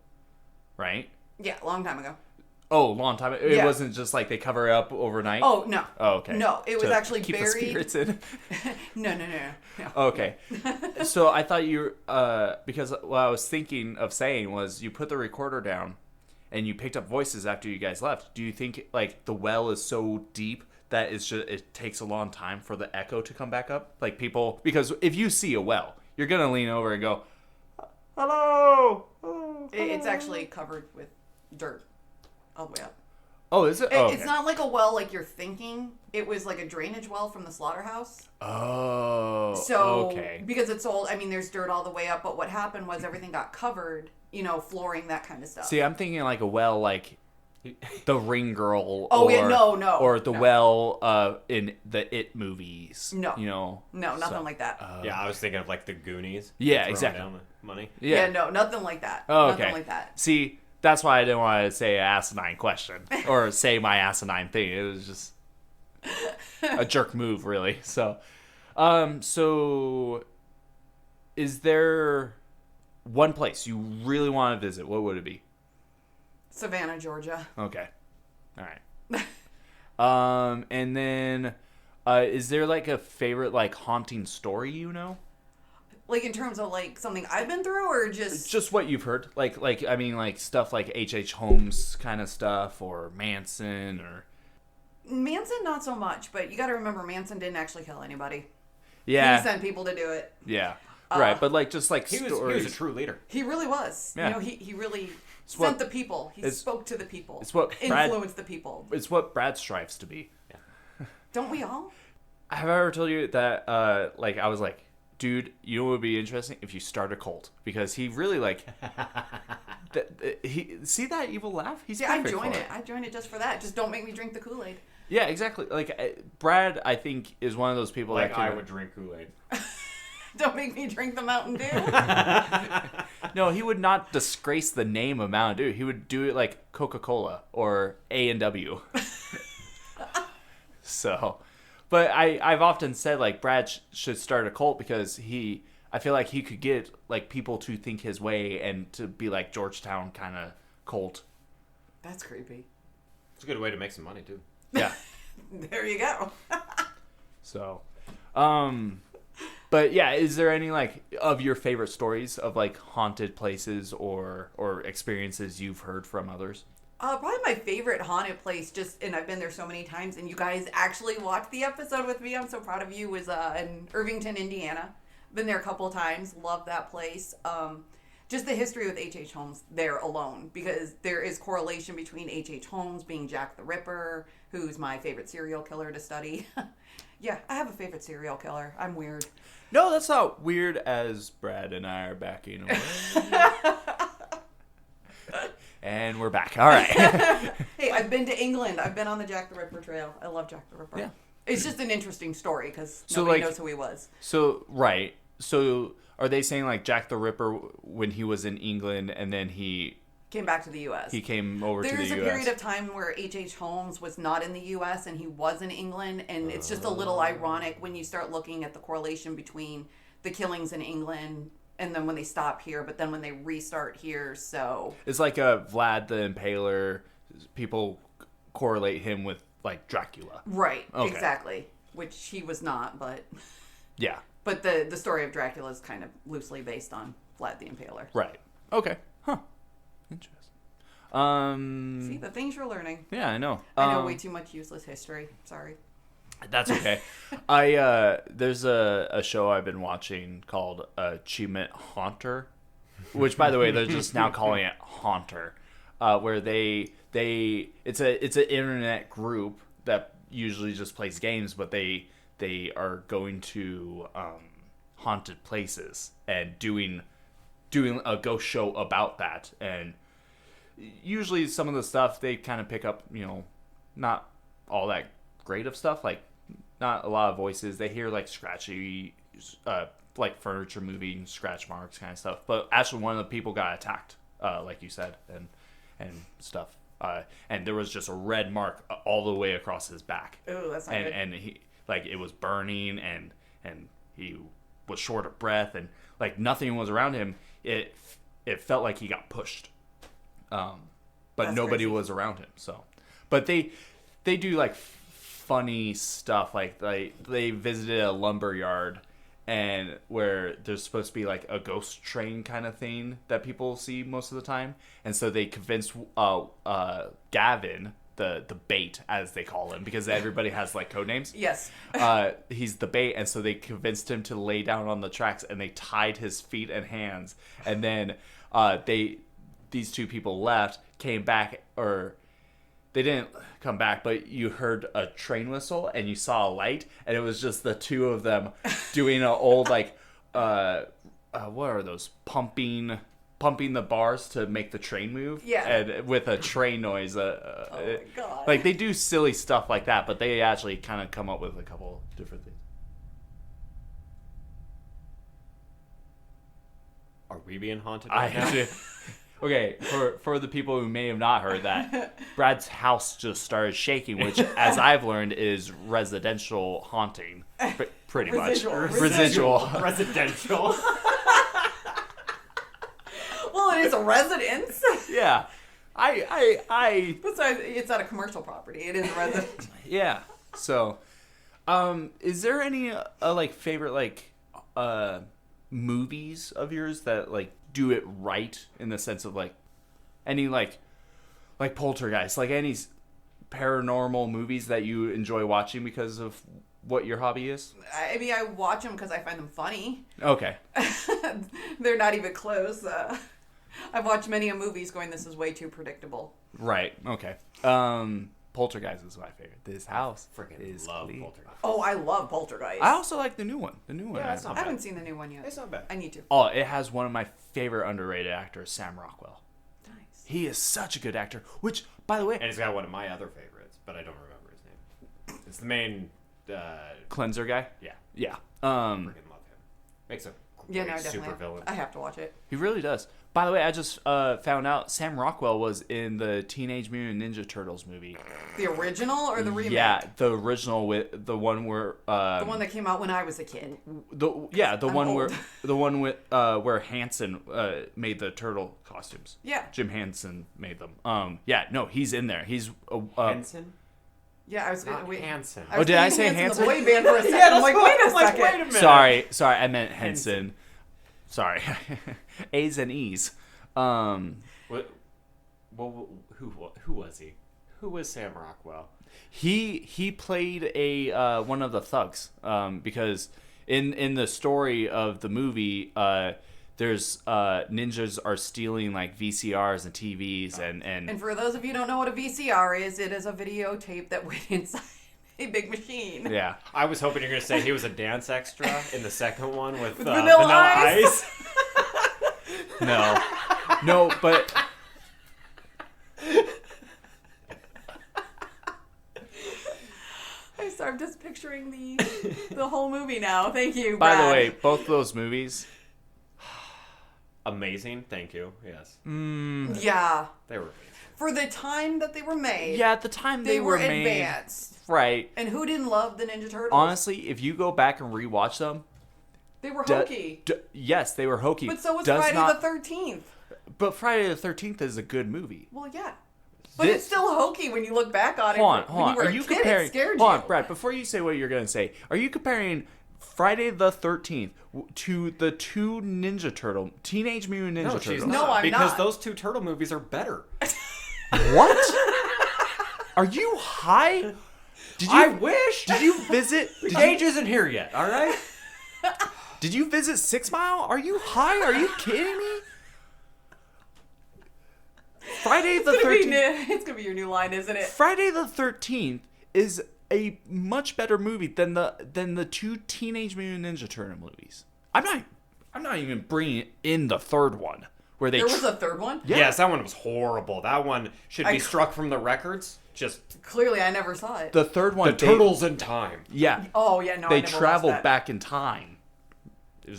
right? Yeah, a long time ago. Oh, long time. It Yeah. wasn't just like they cover it up overnight. Oh no. Oh, okay. No, it was To actually keep buried. the spirits in. No. Okay. So I thought because what I was thinking of saying was you put the recorder down and you picked up voices after you guys left. Do you think like the well is so deep that it takes a long time for the echo to come back up? Like people, because if you see a well, you're going to lean over and go, hello. Oh, It's actually covered with dirt all the way up. Oh, is it? Oh, It's not like a well like you're thinking. It was like a drainage well from the slaughterhouse. Oh, So, okay. because it's old, I mean, there's dirt all the way up, but what happened was everything got covered, flooring, that kind of stuff. See, I'm thinking like a well like the Ring Girl. Oh, or, yeah, no. Or the No. well in the It movies. No. No, nothing like that. Yeah, I was thinking of like the Goonies. Yeah, throwing exactly. Down the money. Yeah, no, nothing like that. Oh, okay. Nothing like that. See, that's why I didn't want to say an asinine question or say my asinine thing. It was just a jerk move, really. So is there one place you really want to visit? What would it be? Savannah, Georgia. Okay. All right. And then is there like a favorite like haunting story you know? Like in terms of like something I've been through, or just Just what you've heard. Like I mean like stuff like H.H. Holmes kind of stuff or Manson or Manson, not so much. But you got to remember, Manson didn't actually kill anybody. yeah. He sent people to do it. Yeah. Right, but like just like He stories. was a true leader. He really was. Yeah. He really what- sent the people. He it's- spoke to the people. it's what Brad- influenced the people. It's what Brad strives to be. Don't we all? Have I ever told you that like I was like, dude, you know what would be interesting if you start a cult, because he really like he see that evil laugh? He's See, I'd perfect join for it. I'd join it just for that. Just don't make me drink the Kool-Aid. Yeah, exactly. Like Brad, I think is one of those people Like that can, I would drink Kool-Aid. Don't make me drink the Mountain Dew. No, he would not disgrace the name of Mountain Dew. He would do it like Coca-Cola or A&W. So, but I've often said like Brad should start a cult because I feel like he could get like people to think his way and to be like Georgetown kind of cult. That's creepy. It's a good way to make some money too. Yeah. There you go. So, but yeah, is there any like of your favorite stories of like haunted places or experiences you've heard from others? Probably my favorite haunted place, and I've been there so many times, and you guys actually watched the episode with me. I'm so proud of you. Was in Irvington, Indiana. Been there a couple of times. Love that place. Just the history with H.H. Holmes there alone, because there is correlation between H.H. Holmes being Jack the Ripper, who's my favorite serial killer to study. Yeah, I have a favorite serial killer. I'm weird. No, that's not weird as Brad and I are backing away. And we're back. All right. Hey, I've been to England. I've been on the Jack the Ripper trail. I love Jack the Ripper. Yeah. It's just an interesting story because So, nobody like- knows who he was. So, right. So, are they saying like Jack the Ripper when he was in England and then he Came back to the U.S. came over to the There's U.S.? a period of time where H.H. Holmes was not in the U.S. and he was in England, and it's just a little ironic when you start looking at the correlation between the killings in England and then when they stop here, but then when they restart here, so... It's like a Vlad the Impaler. People correlate him with like Dracula. Right, Okay. exactly. Which he was not, but... Yeah. But the story of Dracula is kind of loosely based on Vlad the Impaler. Right. Okay. Huh. Interesting. See, the things you're learning. Yeah, I know. I know way too much useless history. Sorry. That's okay. There's a show I've been watching called Achievement Haunter, which by the way they're just now calling it Haunter, where it's an internet group that usually just plays games, but they are going to haunted places and doing a ghost show about that. And usually some of the stuff they kind of pick up, not all that great of stuff, like not a lot of voices. They hear like scratchy like furniture moving, scratch marks kind of stuff. But actually one of the people got attacked, like you said, and stuff. And there was just a red mark all the way across his back. Ooh, that's not good. And he like it was burning and he was short of breath and like nothing was around him. It felt like he got pushed. but That's nobody crazy. was around him. So, but they do like funny stuff. Like they visited a lumber yard, and where there's supposed to be like a ghost train kind of thing that people see most of the time, and so they convinced Gavin, the bait as they call him, because everybody has like code names. Yes. He's the bait, and so they convinced him to lay down on the tracks, and they tied his feet and hands, and then these two people left, came back, or they didn't come back, but you heard a train whistle and you saw a light, and it was just the two of them doing an old like what are those, pumping the bars to make the train move. Yeah. And with a train noise. Oh my God. Like they do silly stuff like that, but they actually kind of come up with a couple different things. Are we being haunted right now? Actually, okay, for the people who may have not heard that, Brad's house just started shaking, which, as I've learned, is residential haunting, pretty much. Residual. Residential. Well, it is a residence. Yeah, I Besides, it's not a commercial property. It is a residence. yeah. So, is there any like favorite like movies of yours that like do it right, in the sense of like any like Poltergeist, like any paranormal movies that you enjoy watching because of what your hobby is? I mean, I watch them because I find them funny. Okay. They're not even close. I've watched many movies going, this is way too predictable. Right. Okay. Poltergeist is my favorite. This house Freaking is love clean. Poltergeist. Oh, I love Poltergeist. I also like the new one. Yeah, it's not I haven't seen the new one yet. It's not bad. I need to. Oh, it has one of my favorite underrated actors, Sam Rockwell. Nice. He is such a good actor. Which, by the way, And it's got one of my other favorites, but I don't remember his name. It's the main. cleanser guy. Yeah, Yeah. freaking love him. Makes a great Yeah, no, definitely. super villain. I have to watch it. He really does. By the way, I just found out Sam Rockwell was in the Teenage Mutant Ninja Turtles movie. The original or the remake? Yeah, the original, with the one where The one that came out when I was a kid. the I'm one old. where the one with where Hansen made the turtle costumes. Yeah. Jim Hansen made them. Yeah, no, he's in there. He's Hanson? Yeah, I was Not wait. Hanson. I was did I thinking say Hanson? The Hanson? boy band for a second. Yeah, I'm like, wait a second. wait a minute. sorry, I meant Henson. Sorry, A's and E's. What? Well, who was he? Who was Sam Rockwell? He played a one of the thugs, because in the story of the movie, there's ninjas are stealing like VCRs and TVs And for those of you who don't know what a VCR is, it is a videotape that went inside a big machine. yeah. I was hoping you're going to say he was a dance extra in the second one with Vanilla Ice. No, but I'm just picturing the whole movie now. Thank you, by the Brad. way, both of those movies, Amazing, thank you. Yes, Yeah. they were. For the time that they were made, yeah, at the time they were made, advanced. right? And who didn't love the Ninja Turtles? Honestly, if you go back and rewatch them, they were hokey. yes, they were hokey. But so was Does Friday not- the 13th. But Friday the 13th is a good movie. Well, yeah. But This- it's still hokey when you look back on it. Hold on. When you were Are a you kid, comparing? it scared Hold you. on, Brad. Before you say what you're gonna say, are you comparing Friday the 13th to the two Teenage Mutant Ninja No, Turtles? she's No, not. I'm because not. those two turtle movies are better. What? Are you high? Did you? I wish. Did you visit? Gage isn't here yet. All right. Did you visit 6 Mile? Are you high? Are you kidding me? Friday the 13th. It's gonna be your new line, isn't it? Friday the 13th is a much better movie than the two Teenage Mutant Ninja Turtle movies. I'm not even bringing in the third one where they There was a third one? Yeah. Yes, that one was horrible. That one should be struck from the records. Just Clearly, I never saw it. the third one. the turtles in time. Yeah. Oh, yeah, no, I They never traveled watched that. back in time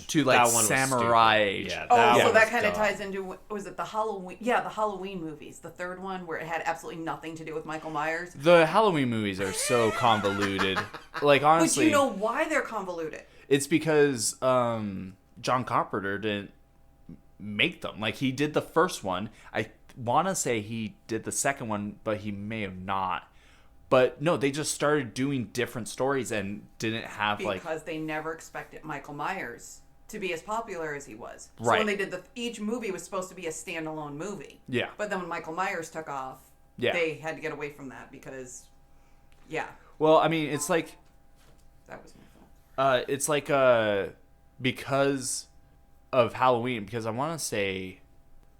to like That one was samurai stupid. age. Yeah, Oh, that so one that was kind of dumb. ties into, was it the Halloween? Yeah, the Halloween movies. The third one where it had absolutely nothing to do with Michael Myers. The Halloween movies are so convoluted. Like But honestly, you know why they're convoluted? it's because John Carpenter didn't make them. Like he did the first one. want to say he did the second one, but he may have not. But no, they just started doing different stories and didn't have because they never expected Michael Myers to be as popular as he was. Right. So when they did each movie was supposed to be a standalone movie. Yeah. But then when Michael Myers took off, Yeah. they had to get away from that because, yeah, Well, I mean, it's like that was my fault. it's like because of Halloween, because I want to say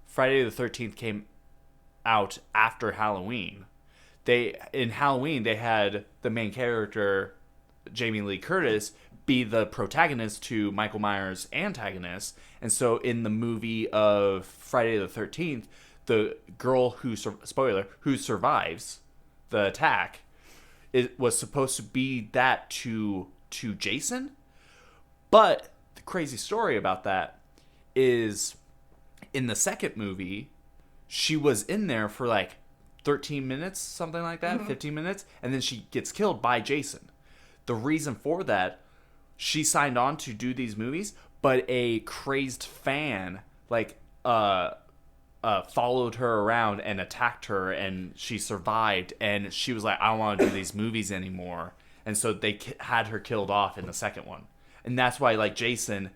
Friday the 13th came out after Halloween. In Halloween they had the main character Jamie Lee Curtis be the protagonist to Michael Myers' antagonist, and so in the movie of Friday the 13th, the girl who survives the attack, it was supposed to be that to Jason. But the crazy story about that is in the second movie, she was in there for like 13 minutes, something like that, 15 minutes, and then she gets killed by Jason. The reason for that, she signed on to do these movies, but a crazed fan followed her around and attacked her, and she survived, and she was like, I don't want to do these movies anymore. And so they had her killed off in the second one. And that's why, like, Jason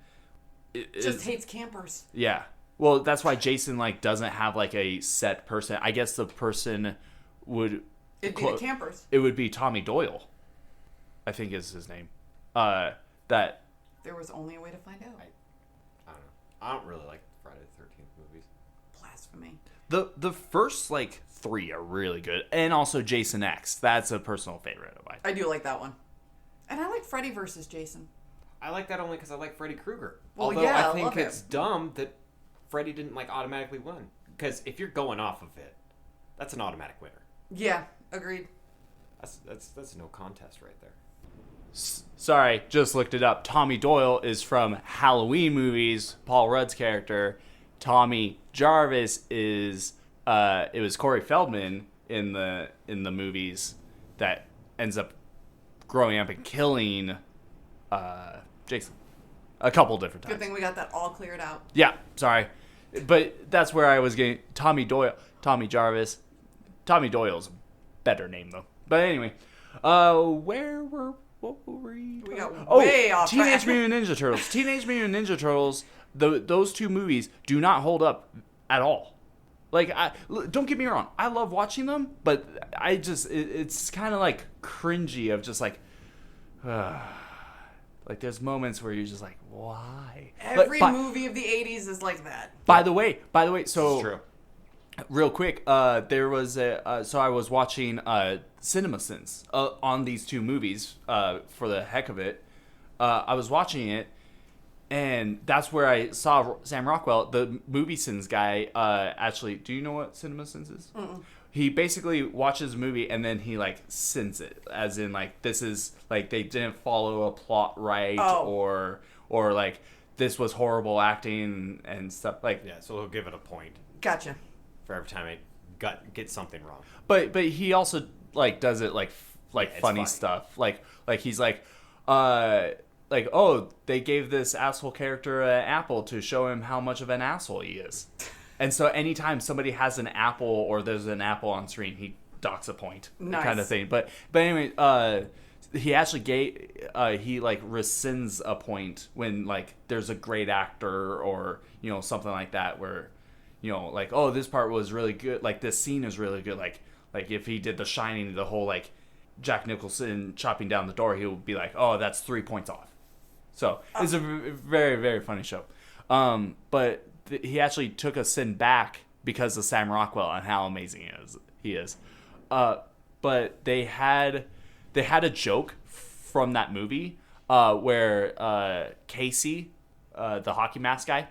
Just hates campers. Yeah. Well, that's why Jason, like, doesn't have, like, a set person. I guess the person would... It'd be the campers. It would be Tommy Doyle, I think is his name. That... There was only a way to find out. I don't know. I don't really like Friday the 13th movies. Blasphemy. The first, like, 3 are really good. And also Jason X. That's a personal favorite of mine. I do like that one. And I like Freddy versus Jason. I like that only because I like Freddy Krueger. Well, Although yeah, I I think love it's him. dumb that Freddy didn't like automatically win. Because if you're going off of it, that's an automatic winner. Yeah, agreed. That's no contest right there. Sorry, just looked it up. Tommy Doyle is from Halloween movies, Paul Rudd's character. Tommy Jarvis is it was Corey Feldman in the movies that ends up growing up and killing Jason a couple different times. Good thing we got that all cleared out. Yeah, sorry. But that's where I was getting Tommy Jarvis. Tommy Doyle's a better name though. But anyway, what were we? We got way off Teenage track. Mutant Ninja Turtles. Teenage Mutant Ninja Turtles. Those two movies do not hold up at all. Like, don't get me wrong, I love watching them, but I just it's kind of like cringy of just like, like there's moments where you're just like, why? Every movie of the 80s is like that. By the way, so It's true. real quick, there was so I was watching CinemaSins on these two movies for the heck of it. I was watching it, and that's where I saw Sam Rockwell, the movie sins guy. Actually, do you know what CinemaSins is? Mm-mm. He basically watches a movie and then he like sins it, as in like this is like they didn't follow a plot right, or like this was horrible acting and stuff like. Yeah, so he'll give it a point Gotcha. for every time it gets something wrong. But he also like does it like funny stuff. Like he's like oh, they gave this asshole character an apple to show him how much of an asshole he is. And so anytime somebody has an apple or there's an apple on screen, he docks a point. Nice. Kind of thing. But anyway, he actually he like rescinds a point when like there's a great actor or, you know, something like that where, you know, like, oh, this part was really good. Like this scene is really good. Like if he did The Shining, the whole like Jack Nicholson chopping down the door, he would be like, oh, that's 3 points off. So it's a very, very funny show. But he actually took a sin back because of Sam Rockwell and how amazing he is. But they had a joke from that movie where Casey, the hockey mask guy,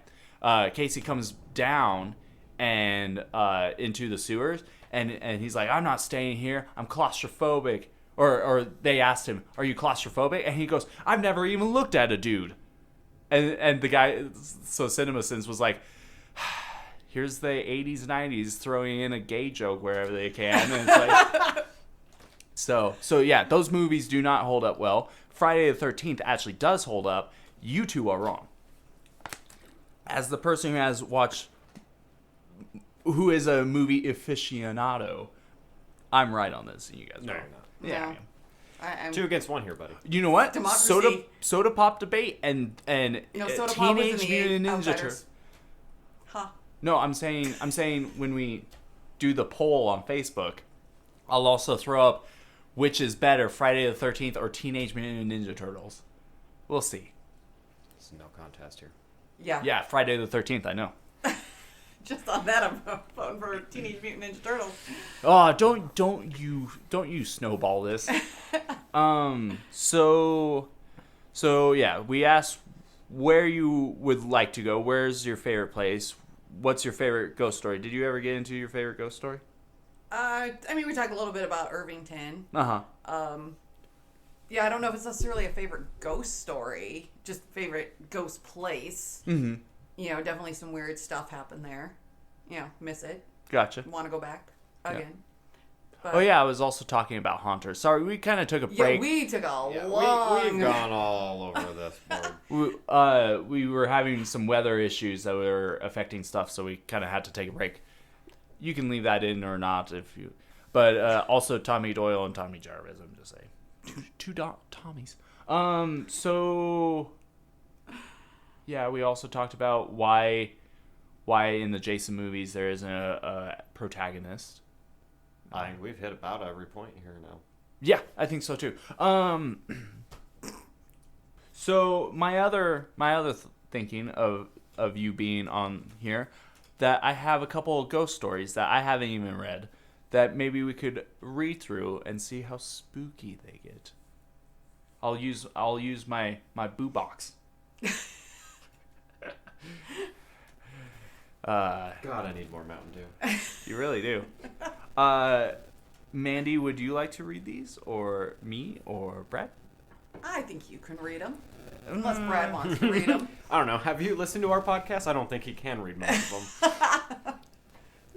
Casey comes down and into the sewers, and he's like, I'm not staying here. I'm claustrophobic. Or they asked him, are you claustrophobic? And he goes, I've never even looked at a dude. And the guy, so CinemaSins was like, here's the 80s, 90s throwing in a gay joke wherever they can. And it's like, so yeah, those movies do not hold up well. Friday the 13th actually does hold up. You two are wrong. As the person who has watched who is a movie aficionado, I'm right on this, and you guys No, are you're wrong. not. Yeah. No. I'm 2 against 1 here, buddy. You know what? Democracy. Soda pop debate and Soda Pop was in Teenage the Mutant Ninja Outsiders. Turtles. Huh. No, I'm saying when we do the poll on Facebook, I'll also throw up which is better, Friday the 13th or Teenage Mutant Ninja Turtles. We'll see. It's no contest here. Yeah. Yeah, Friday the 13th. I know. Just on that, I'm voting for Teenage Mutant Ninja Turtles. Oh, don't you snowball this. So yeah, we asked where you would like to go. Where's your favorite place? What's your favorite ghost story? Did you ever get into your favorite ghost story? I mean, we talked a little bit about Irvington. Uh-huh. Yeah, I don't know if it's necessarily a favorite ghost story, just favorite ghost place. Mm-hmm. Definitely some weird stuff happened there. Miss it. Gotcha. Want to go back again. Yeah. But, Oh yeah, I was also talking about haunters. Sorry, we kind of took a break. Yeah, we took a long... We've gone all over this board. We were having some weather issues that were affecting stuff, so we kind of had to take a break. You can leave that in or not if you. But also Tommy Doyle and Tommy Jarvis. I'm just saying, two Tommies. So yeah, we also talked about why in the Jason movies there isn't a protagonist. I think we've hit about every point here now. Yeah, I think so too. So my other thinking of you being on here, that I have a couple of ghost stories that I haven't even read, that maybe we could read through and see how spooky they get. I'll use my boo box. God, I need more Mountain Dew. You really do. Mandy, would you like to read these, or me, or Brad? I think you can read them. Unless Brad wants to read them. I don't know. Have you listened to our podcast? I don't think he can read most of them.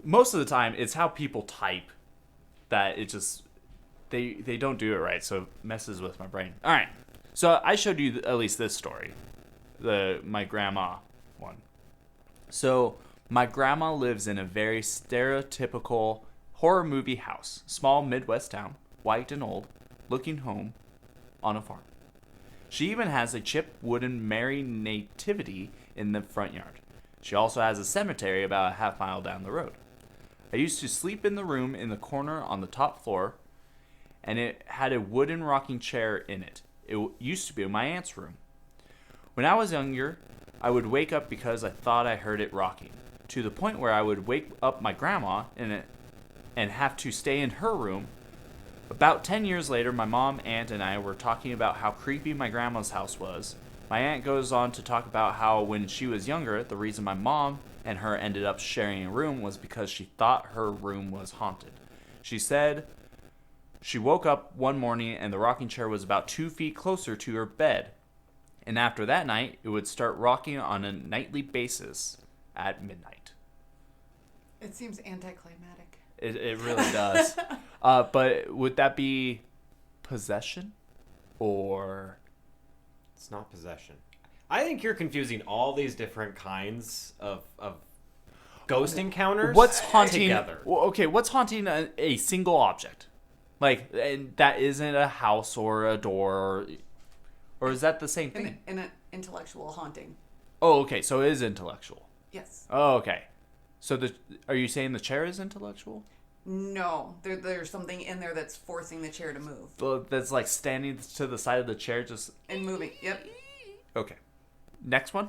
Most of the time, it's how people type that it just they don't do it right, so it messes with my brain. All right, so I showed you at least this story, my grandma one. So my grandma lives in a very stereotypical horror movie house, small Midwest town, white and old, looking home on a farm. She even has a chipped wooden Mary nativity in the front yard. She also has a cemetery about a half mile down the road. I used to sleep in the room in the corner on the top floor, and it had a wooden rocking chair in it. It used to be my aunt's room. When I was younger, I would wake up because I thought I heard it rocking, to the point where I would wake up my grandma and have to stay in her room. About 10 years later, my mom, aunt, and I were talking about how creepy my grandma's house was. My aunt goes on to talk about how when she was younger, the reason my mom and her ended up sharing a room was because she thought her room was haunted. She said she woke up one morning and the rocking chair was about 2 feet closer to her bed. And after that night, it would start rocking on a nightly basis at midnight. It seems anticlimactic. It really does. But would that be possession? Or... It's not possession. I think you're confusing all these different kinds of ghost encounters. What's haunting? Together? Well, okay, what's haunting a single object? Like, and that isn't a house or a door, or is that the same thing? An intellectual haunting. Oh, okay, so it is intellectual. Yes. Oh, okay. So are you saying the chair is intellectual? No, there's something in there that's forcing the chair to move. Well, that's like standing to the side of the chair, just and moving. Yep. Okay. Next one.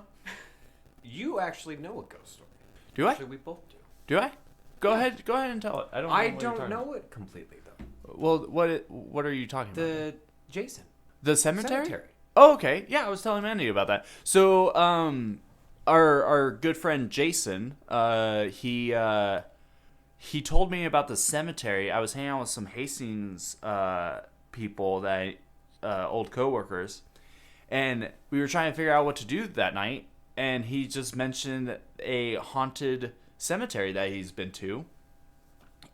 You actually know a ghost story. Do I? Actually, we both do. Do I? Go ahead and tell it. I don't know. I what you're don't talking know it completely though. about. Well, what are you talking about? The Jason. The cemetery? Oh, okay. Yeah, I was telling Mandy about that. So, our good friend Jason, he told me about the cemetery. I was hanging out with some Hastings people old coworkers, and we were trying to figure out what to do that night. And he just mentioned a haunted cemetery that he's been to,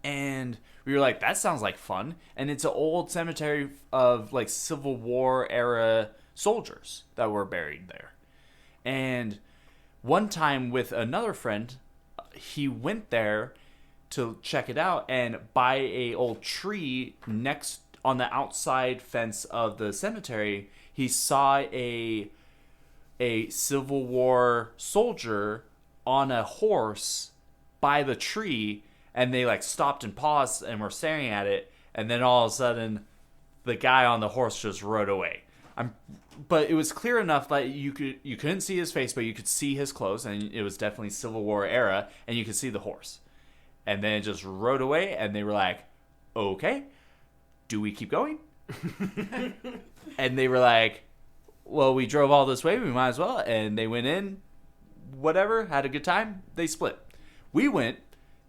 and we were like, "That sounds like fun." And it's an old cemetery of like Civil War era soldiers that were buried there. And one time with another friend, he went there to check it out, and by a old tree next on the outside fence of the cemetery, he saw a Civil War soldier on a horse by the tree, and they like stopped and paused and were staring at it, and then all of a sudden the guy on the horse just rode away. But it was clear enough that you couldn't see his face, but you could see his clothes, and it was definitely Civil War era, and you could see the horse. And then it just rode away, and they were like, okay, do we keep going? And they were like, well, we drove all this way, we might as well. And they went in, whatever, had a good time, they split. We went,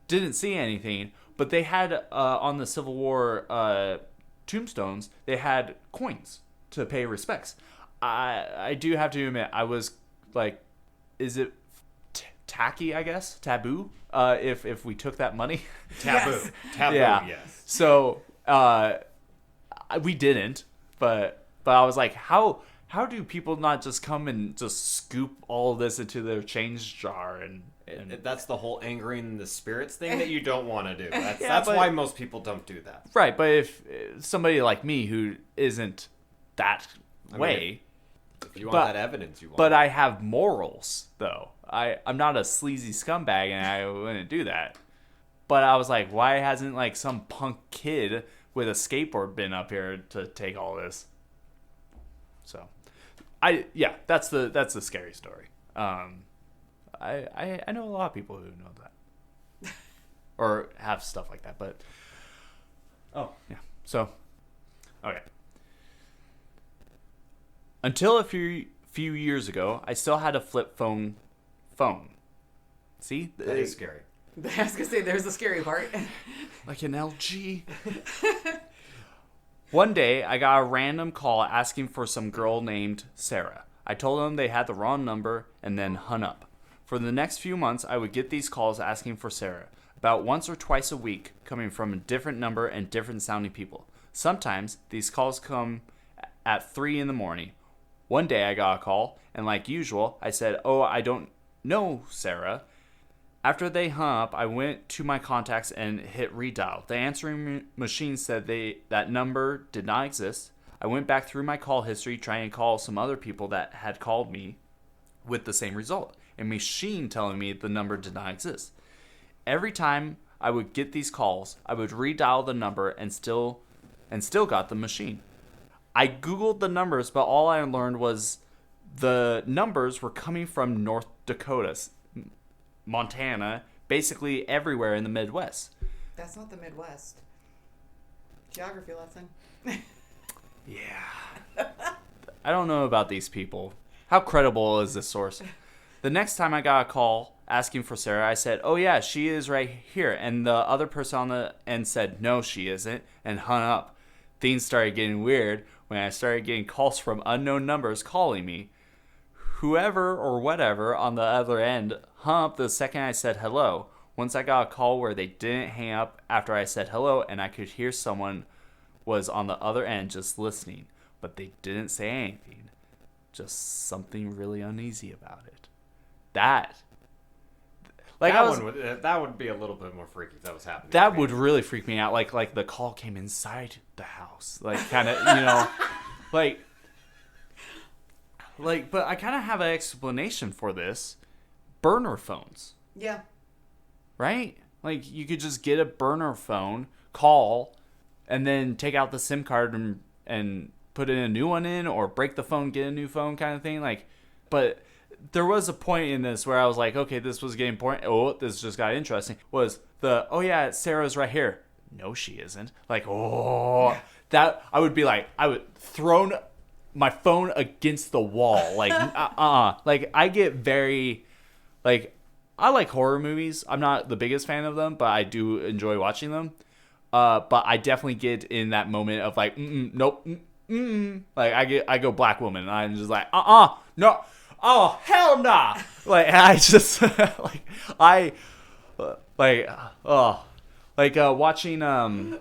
didn't see anything, but they had, on the Civil War tombstones, they had coins to pay respects. I do have to admit, I was like, is it tacky, I guess? Taboo? If we took that money? Taboo. Yes. Taboo, Yeah. yes. So, we didn't, but I was like, how do people not just come and just scoop all this into their change jar and That's the whole angering the spirits thing that you don't want to do. That's, Yeah, that's but- why most people don't do that. right? But if somebody like me who isn't that way, If you want But- that evidence, you want but it. I have morals though. I'm not a sleazy scumbag, and I wouldn't do that. But I was like, why hasn't like some punk kid with a skateboard been up here to take all this? So, that's the scary story. I know a lot of people who know that or have stuff like that, but yeah. So, okay. Until a few years ago, I still had a flip phone. See? That is scary. I was gonna say there's the scary part. Like an LG. One day, I got a random call asking for some girl named Sarah. I told them they had the wrong number and then hung up. For the next few months, I would get these calls asking for Sarah, about once or twice a week, coming from a different number and different sounding people. Sometimes, these calls come at 3 in the morning. One day, I got a call, and like usual, I said, "Oh, I don't know Sarah." After they hung up, I went to my contacts and hit redial. The answering machine said that number did not exist. I went back through my call history trying to call some other people that had called me with the same result. A machine telling me the number did not exist. Every time I would get these calls, I would redial the number and still got the machine. I Googled the numbers, but all I learned was the numbers were coming from North Dakota, Montana, basically everywhere in the Midwest. That's not the Midwest. Geography lesson. Yeah. I don't know about these people. How credible is this source? The next time I got a call asking for Sarah, I said, "Oh yeah, she is right here." And the other person on the end said, "No, she isn't," and hung up. Things started getting weird when I started getting calls from unknown numbers calling me. Whoever or whatever on the other end hung up the second I said hello. Once I got a call where they didn't hang up after I said hello, and I could hear someone was on the other end just listening, but they didn't say anything. Just something really uneasy about it. That That would be a little bit more freaky if that was happening. that to me. would really freak me out. Like the call came inside the house, like kind of like. But I kind of have an explanation for this. Burner phones, Yeah. right? Like you could just get a burner phone, call, and then take out the SIM card and put in a new one in, or break the phone, get a new phone, kind of thing. Like, but there was a point in this where I was like, okay, this was getting boring. Oh, this just got interesting. Oh yeah, Sarah's right here. No, she isn't. Like, oh, that I would be like, I would thrown my phone against the wall. Like, like I get very, like, I like horror movies. I'm not the biggest fan of them, but I do enjoy watching them. But I definitely get in that moment of like, nope, like I go Black Woman, and I'm just like, no. Oh, hell nah. Like, I just, watching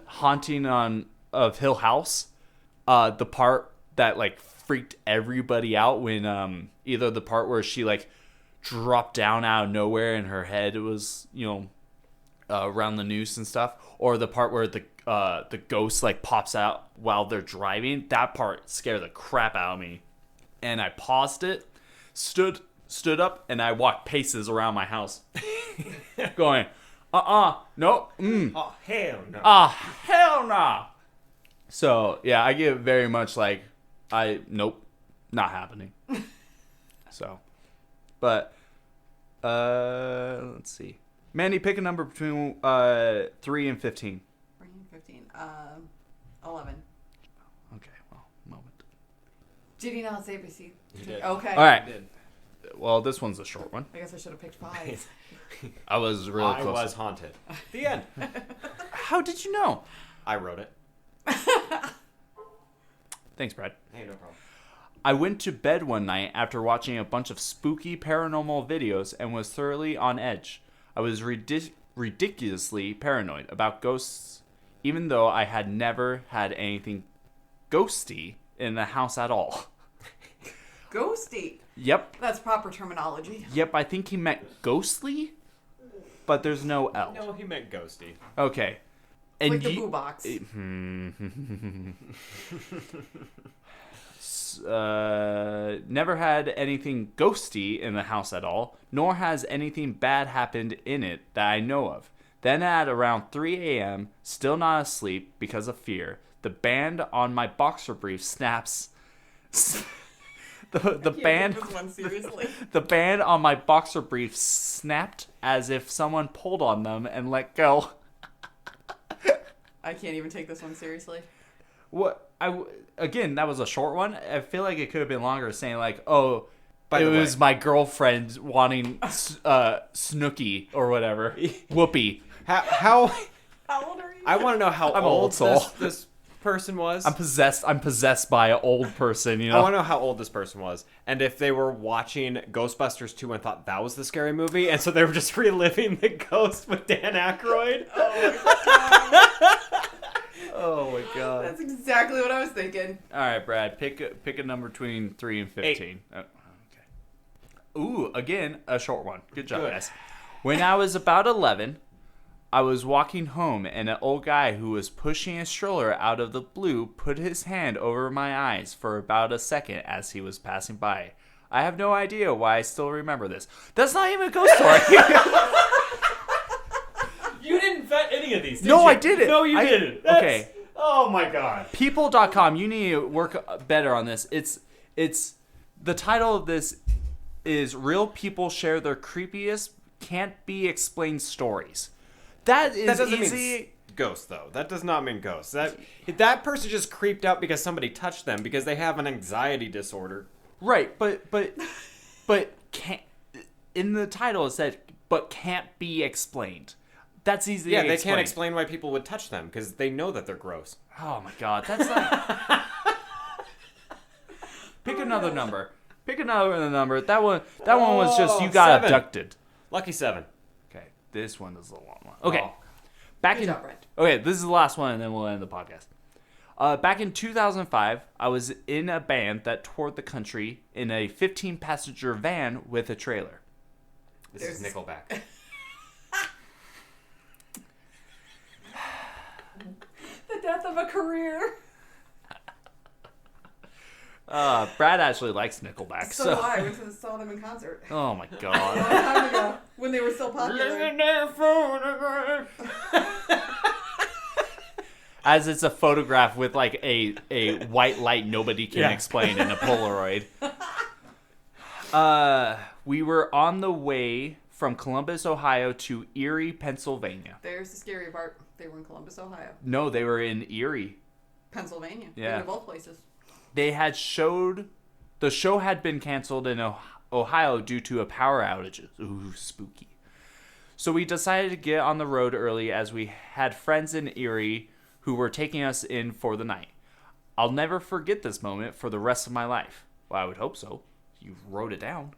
Haunting of Hill House, the part that, like, freaked everybody out when, either the part where she, like, dropped down out of nowhere and her head was, around the noose and stuff, or the part where the ghost like pops out while they're driving. That part scared the crap out of me, and I paused it, stood up, and I walked paces around my house, going, nope, Oh hell no! hell no. So yeah, I get very much like nope, not happening. So, but let's see. Mandy, pick a number between 3 and 15. 3 and 15. 11. Okay, well, moment. Did he not say ABC? He did. Okay. All right. Well, this one's a short one. I guess I should have picked 5. I was really I close. was haunted. The end. How did you know? I wrote it. Thanks, Brad. Hey, no problem. I went to bed one night after watching a bunch of spooky paranormal videos and was thoroughly on edge. I was ridiculously paranoid about ghosts, even though I had never had anything ghosty in the house at all. Ghosty. Yep. That's proper terminology. Yep, I think he meant ghostly, but there's no L. No, he meant ghosty. Okay. And Like the boo box. Never had anything ghosty in the house at all, nor has anything bad happened in it that I know of. Then at around 3 a.m., still not asleep because of fear, the band on my boxer brief snaps. The band. Take this one seriously. The band on my boxer brief snapped as if someone pulled on them and let go. I can't even take this one seriously. What again? That was a short one. I feel like it could have been longer, saying like, "Oh, By it the way- was my girlfriend wanting Snooki or whatever, Whoopi." How How old are you? I want to know how I'm an old old soul. this person was. I'm possessed by an old person. You I know. want to know how old this person was, and if they were watching Ghostbusters 2 and thought that was the scary movie, and so they were just reliving the ghost with Dan Aykroyd. Oh my god. That's exactly what I was thinking. All right, Brad. Pick a number between 3 and 15. Oh, okay. Ooh, again a short one. Good job, Good. guys. When I was about 11. I was walking home, and an old guy who was pushing a stroller out of the blue put his hand over my eyes for about a second as he was passing by. I have no idea why I still remember this. That's not even a ghost story. You didn't vet any of these, did No, you? I didn't. No, you I- didn't. okay. Oh my god. People.com, you need to work better on this. It's the title of this is Real People Share Their Creepiest Can't Be Explained Stories. That is That doesn't easy. mean ghost, though. That does not mean ghost. That person just creeped out because somebody touched them because they have an anxiety disorder. Right, but can't in the title it said but can't be explained. That's easy. Yeah, to they explain. can't explain why people would touch them because they know that they're gross. Oh my god, that's not. Pick another number. Pick another number. That one was just you got 7. abducted. Lucky 7. Okay, this one is a long one. Okay, Oh. back Good in. job, Brent. Okay, this is the last one, and then we'll end the podcast. Back in 2005, I was in a band that toured the country in a 15-passenger van with a trailer. This is Nickelback. The death of a career. Brad actually likes Nickelback, So do I. I went to saw them in concert. Oh my A god. long time ago, when they were still popular. As it's a photograph with like a white light nobody can Yeah. explain in a Polaroid. We were on the way from Columbus, Ohio to Erie, Pennsylvania. There's the scary part. They were in Columbus, Ohio. No, they were in Erie. Pennsylvania. Yeah. They were both places. The show had been canceled in Ohio due to a power outage. Ooh, spooky. So we decided to get on the road early as we had friends in Erie who were taking us in for the night. I'll never forget this moment for the rest of my life. Well, I would hope so. You wrote it down.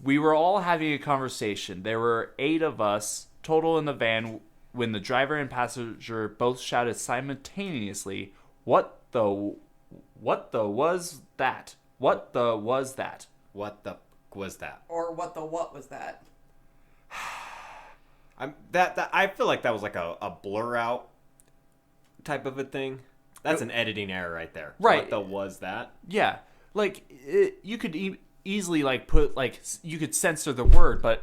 We were all having a conversation. There were 8 of us total in the van when the driver and passenger both shouted simultaneously, What the was that? What the was that? What the was that? Or what was that? I feel like that was like a blur out type of a thing. That's an editing error right there. Right. What the was that? Yeah. Like, you could easily, like, put, like, you could censor the word, but...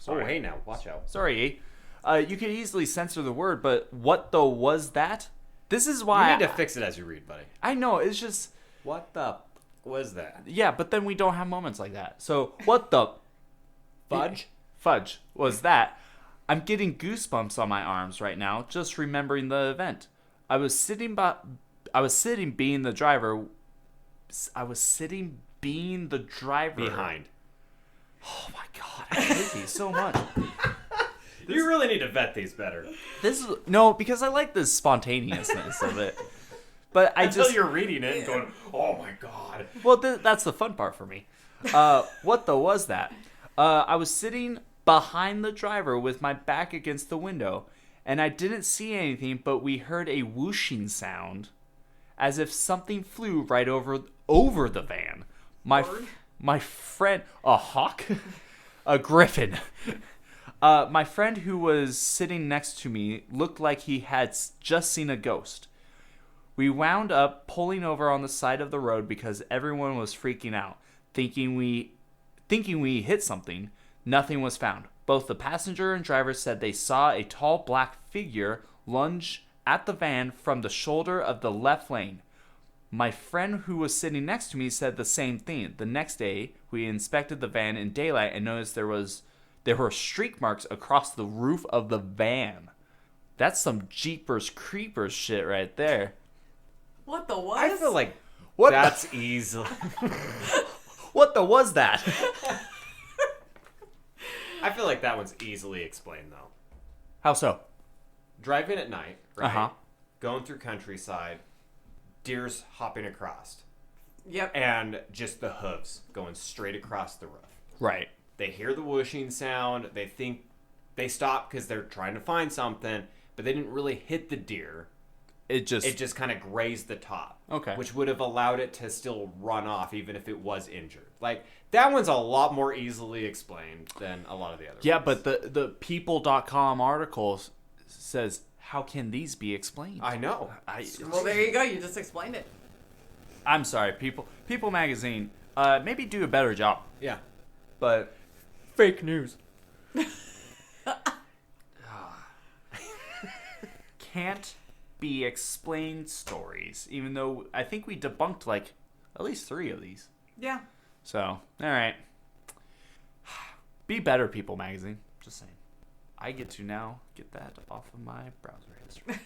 Oh, hey now, watch out. Sorry, you could easily censor the word, but what the was that? This is why... You need to fix it as you read, buddy. I know, it's just... What the was that? Yeah, but then we don't have moments like that. So, what the... Fudge was that? I'm getting goosebumps on my arms right now, just remembering the event. I was sitting being the driver. Behind. Oh my god, I hate these so much. You really need to vet these better. No, because I like the spontaneousness of it. But Until you're reading it and going, oh my god. Well, that's the fun part for me. What the was that? I was sitting behind the driver with my back against the window, and I didn't see anything, but we heard a whooshing sound, as if something flew right over the van. My friend, a hawk, a griffin. My friend who was sitting next to me looked like he had just seen a ghost. We wound up pulling over on the side of the road because everyone was freaking out, thinking we hit something. Nothing was found. Both the passenger and driver said they saw a tall black figure lunge at the van from the shoulder of the left lane. My friend who was sitting next to me said the same thing. The next day, we inspected the van in daylight and noticed there were streak marks across the roof of the van. That's some Jeepers Creepers shit right there. What the was? I feel like that's easily... What the was that? I feel like that one's easily explained, though. How so? Driving at night, right? Uh-huh. Going through countryside, deer's hopping across. Yep. And just the hooves going straight across the roof. Right. They hear the whooshing sound. They think they stop because they're trying to find something, but they didn't really hit the deer. It just kind of grazed the top. Okay. Which would have allowed it to still run off even if it was injured. Like, that one's a lot more easily explained than a lot of the other Yeah, ones. but the people.com article says, how can these be explained? I know. Well, there you go. You just explained it. I'm sorry, People Magazine, maybe do a better job. Yeah. But fake news. Can't be explained stories, even though I think we debunked like at least 3 of these. Yeah. So, all right. Be better, People Magazine. Just saying. I get to now get that off of my browser history.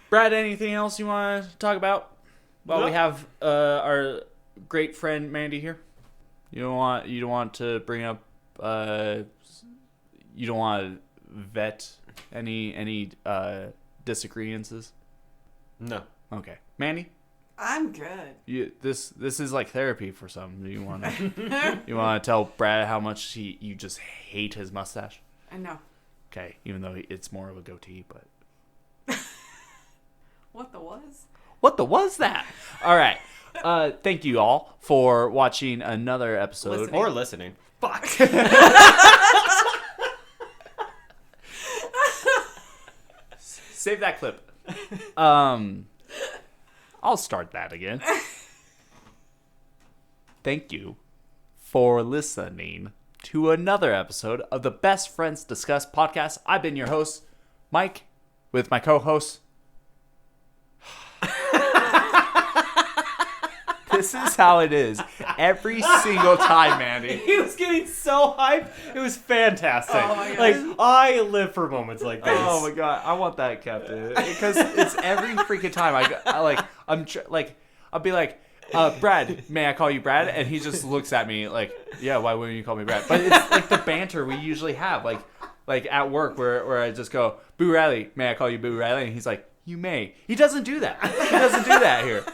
Brad, anything else you want to talk about while we have our great friend Mandy here? You don't want to bring up you don't want to vet any disagreements? No. Okay. Mandy? I'm good. This is like therapy for some. Do you want to tell Brad how much you just hate his mustache? I know. Okay, even though it's more of a goatee, but What the was? what the was that? All right. Thank you all for watching another episode. Listening. Or listening. Fuck. Save that clip. I'll start that again. Thank you for listening to another episode of the Best Friends Discuss podcast. I've been your host, Mike, with my co-host. This is how it is every single time, Mandy. He was getting so hyped. It was fantastic. Oh my God. Like, I live for moments like this. Oh my god, I want that kept in because it's every freaking time I'll be like, Brad, may I call you Brad? And he just looks at me like, yeah, why wouldn't you call me Brad? But it's like the banter we usually have, like at work where I just go, Boo Riley, may I call you Boo Riley? And he's like, you may. He doesn't do that. He doesn't do that here.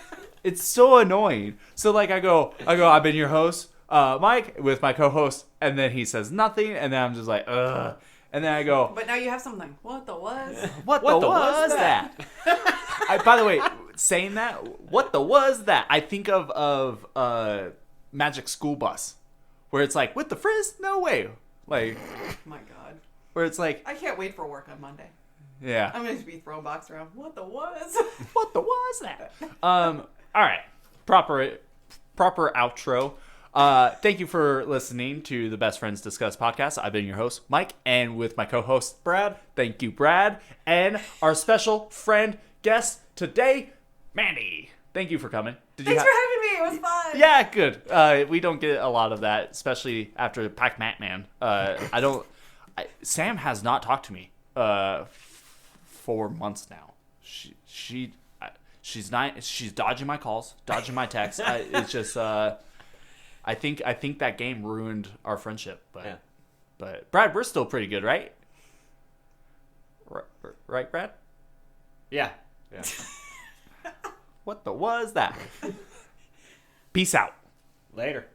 It's so annoying. So like I go, I've been your host, Mike, with my co-host, and then he says nothing, and then I'm just like, ugh. And then I go, But now you have something. What the was? what the was that? By the way, saying that, what the was that? I think of Magic School Bus, where it's like, with the frizz? No way. Like, Oh my God. where it's like, I can't wait for work on Monday. yeah. I'm going to be throwing box around. What the was? What the was that? All right. Proper outro. Thank you for listening to the Best Friends Discuss podcast. I've been your host, Mike, and with my co-host, Brad. Thank you, Brad. And our special friend guest today, Mandy. Thank you for coming. Thanks for having me. It was fun. Yeah, good. We don't get a lot of that, especially after Pac-Man Man. Sam has not talked to me 4 months now. She's dodging my calls, dodging my texts. It's just I think that game ruined our friendship. But Brad, we're still pretty good, right? Right, Brad? Yeah. What the was that? Peace out. Later.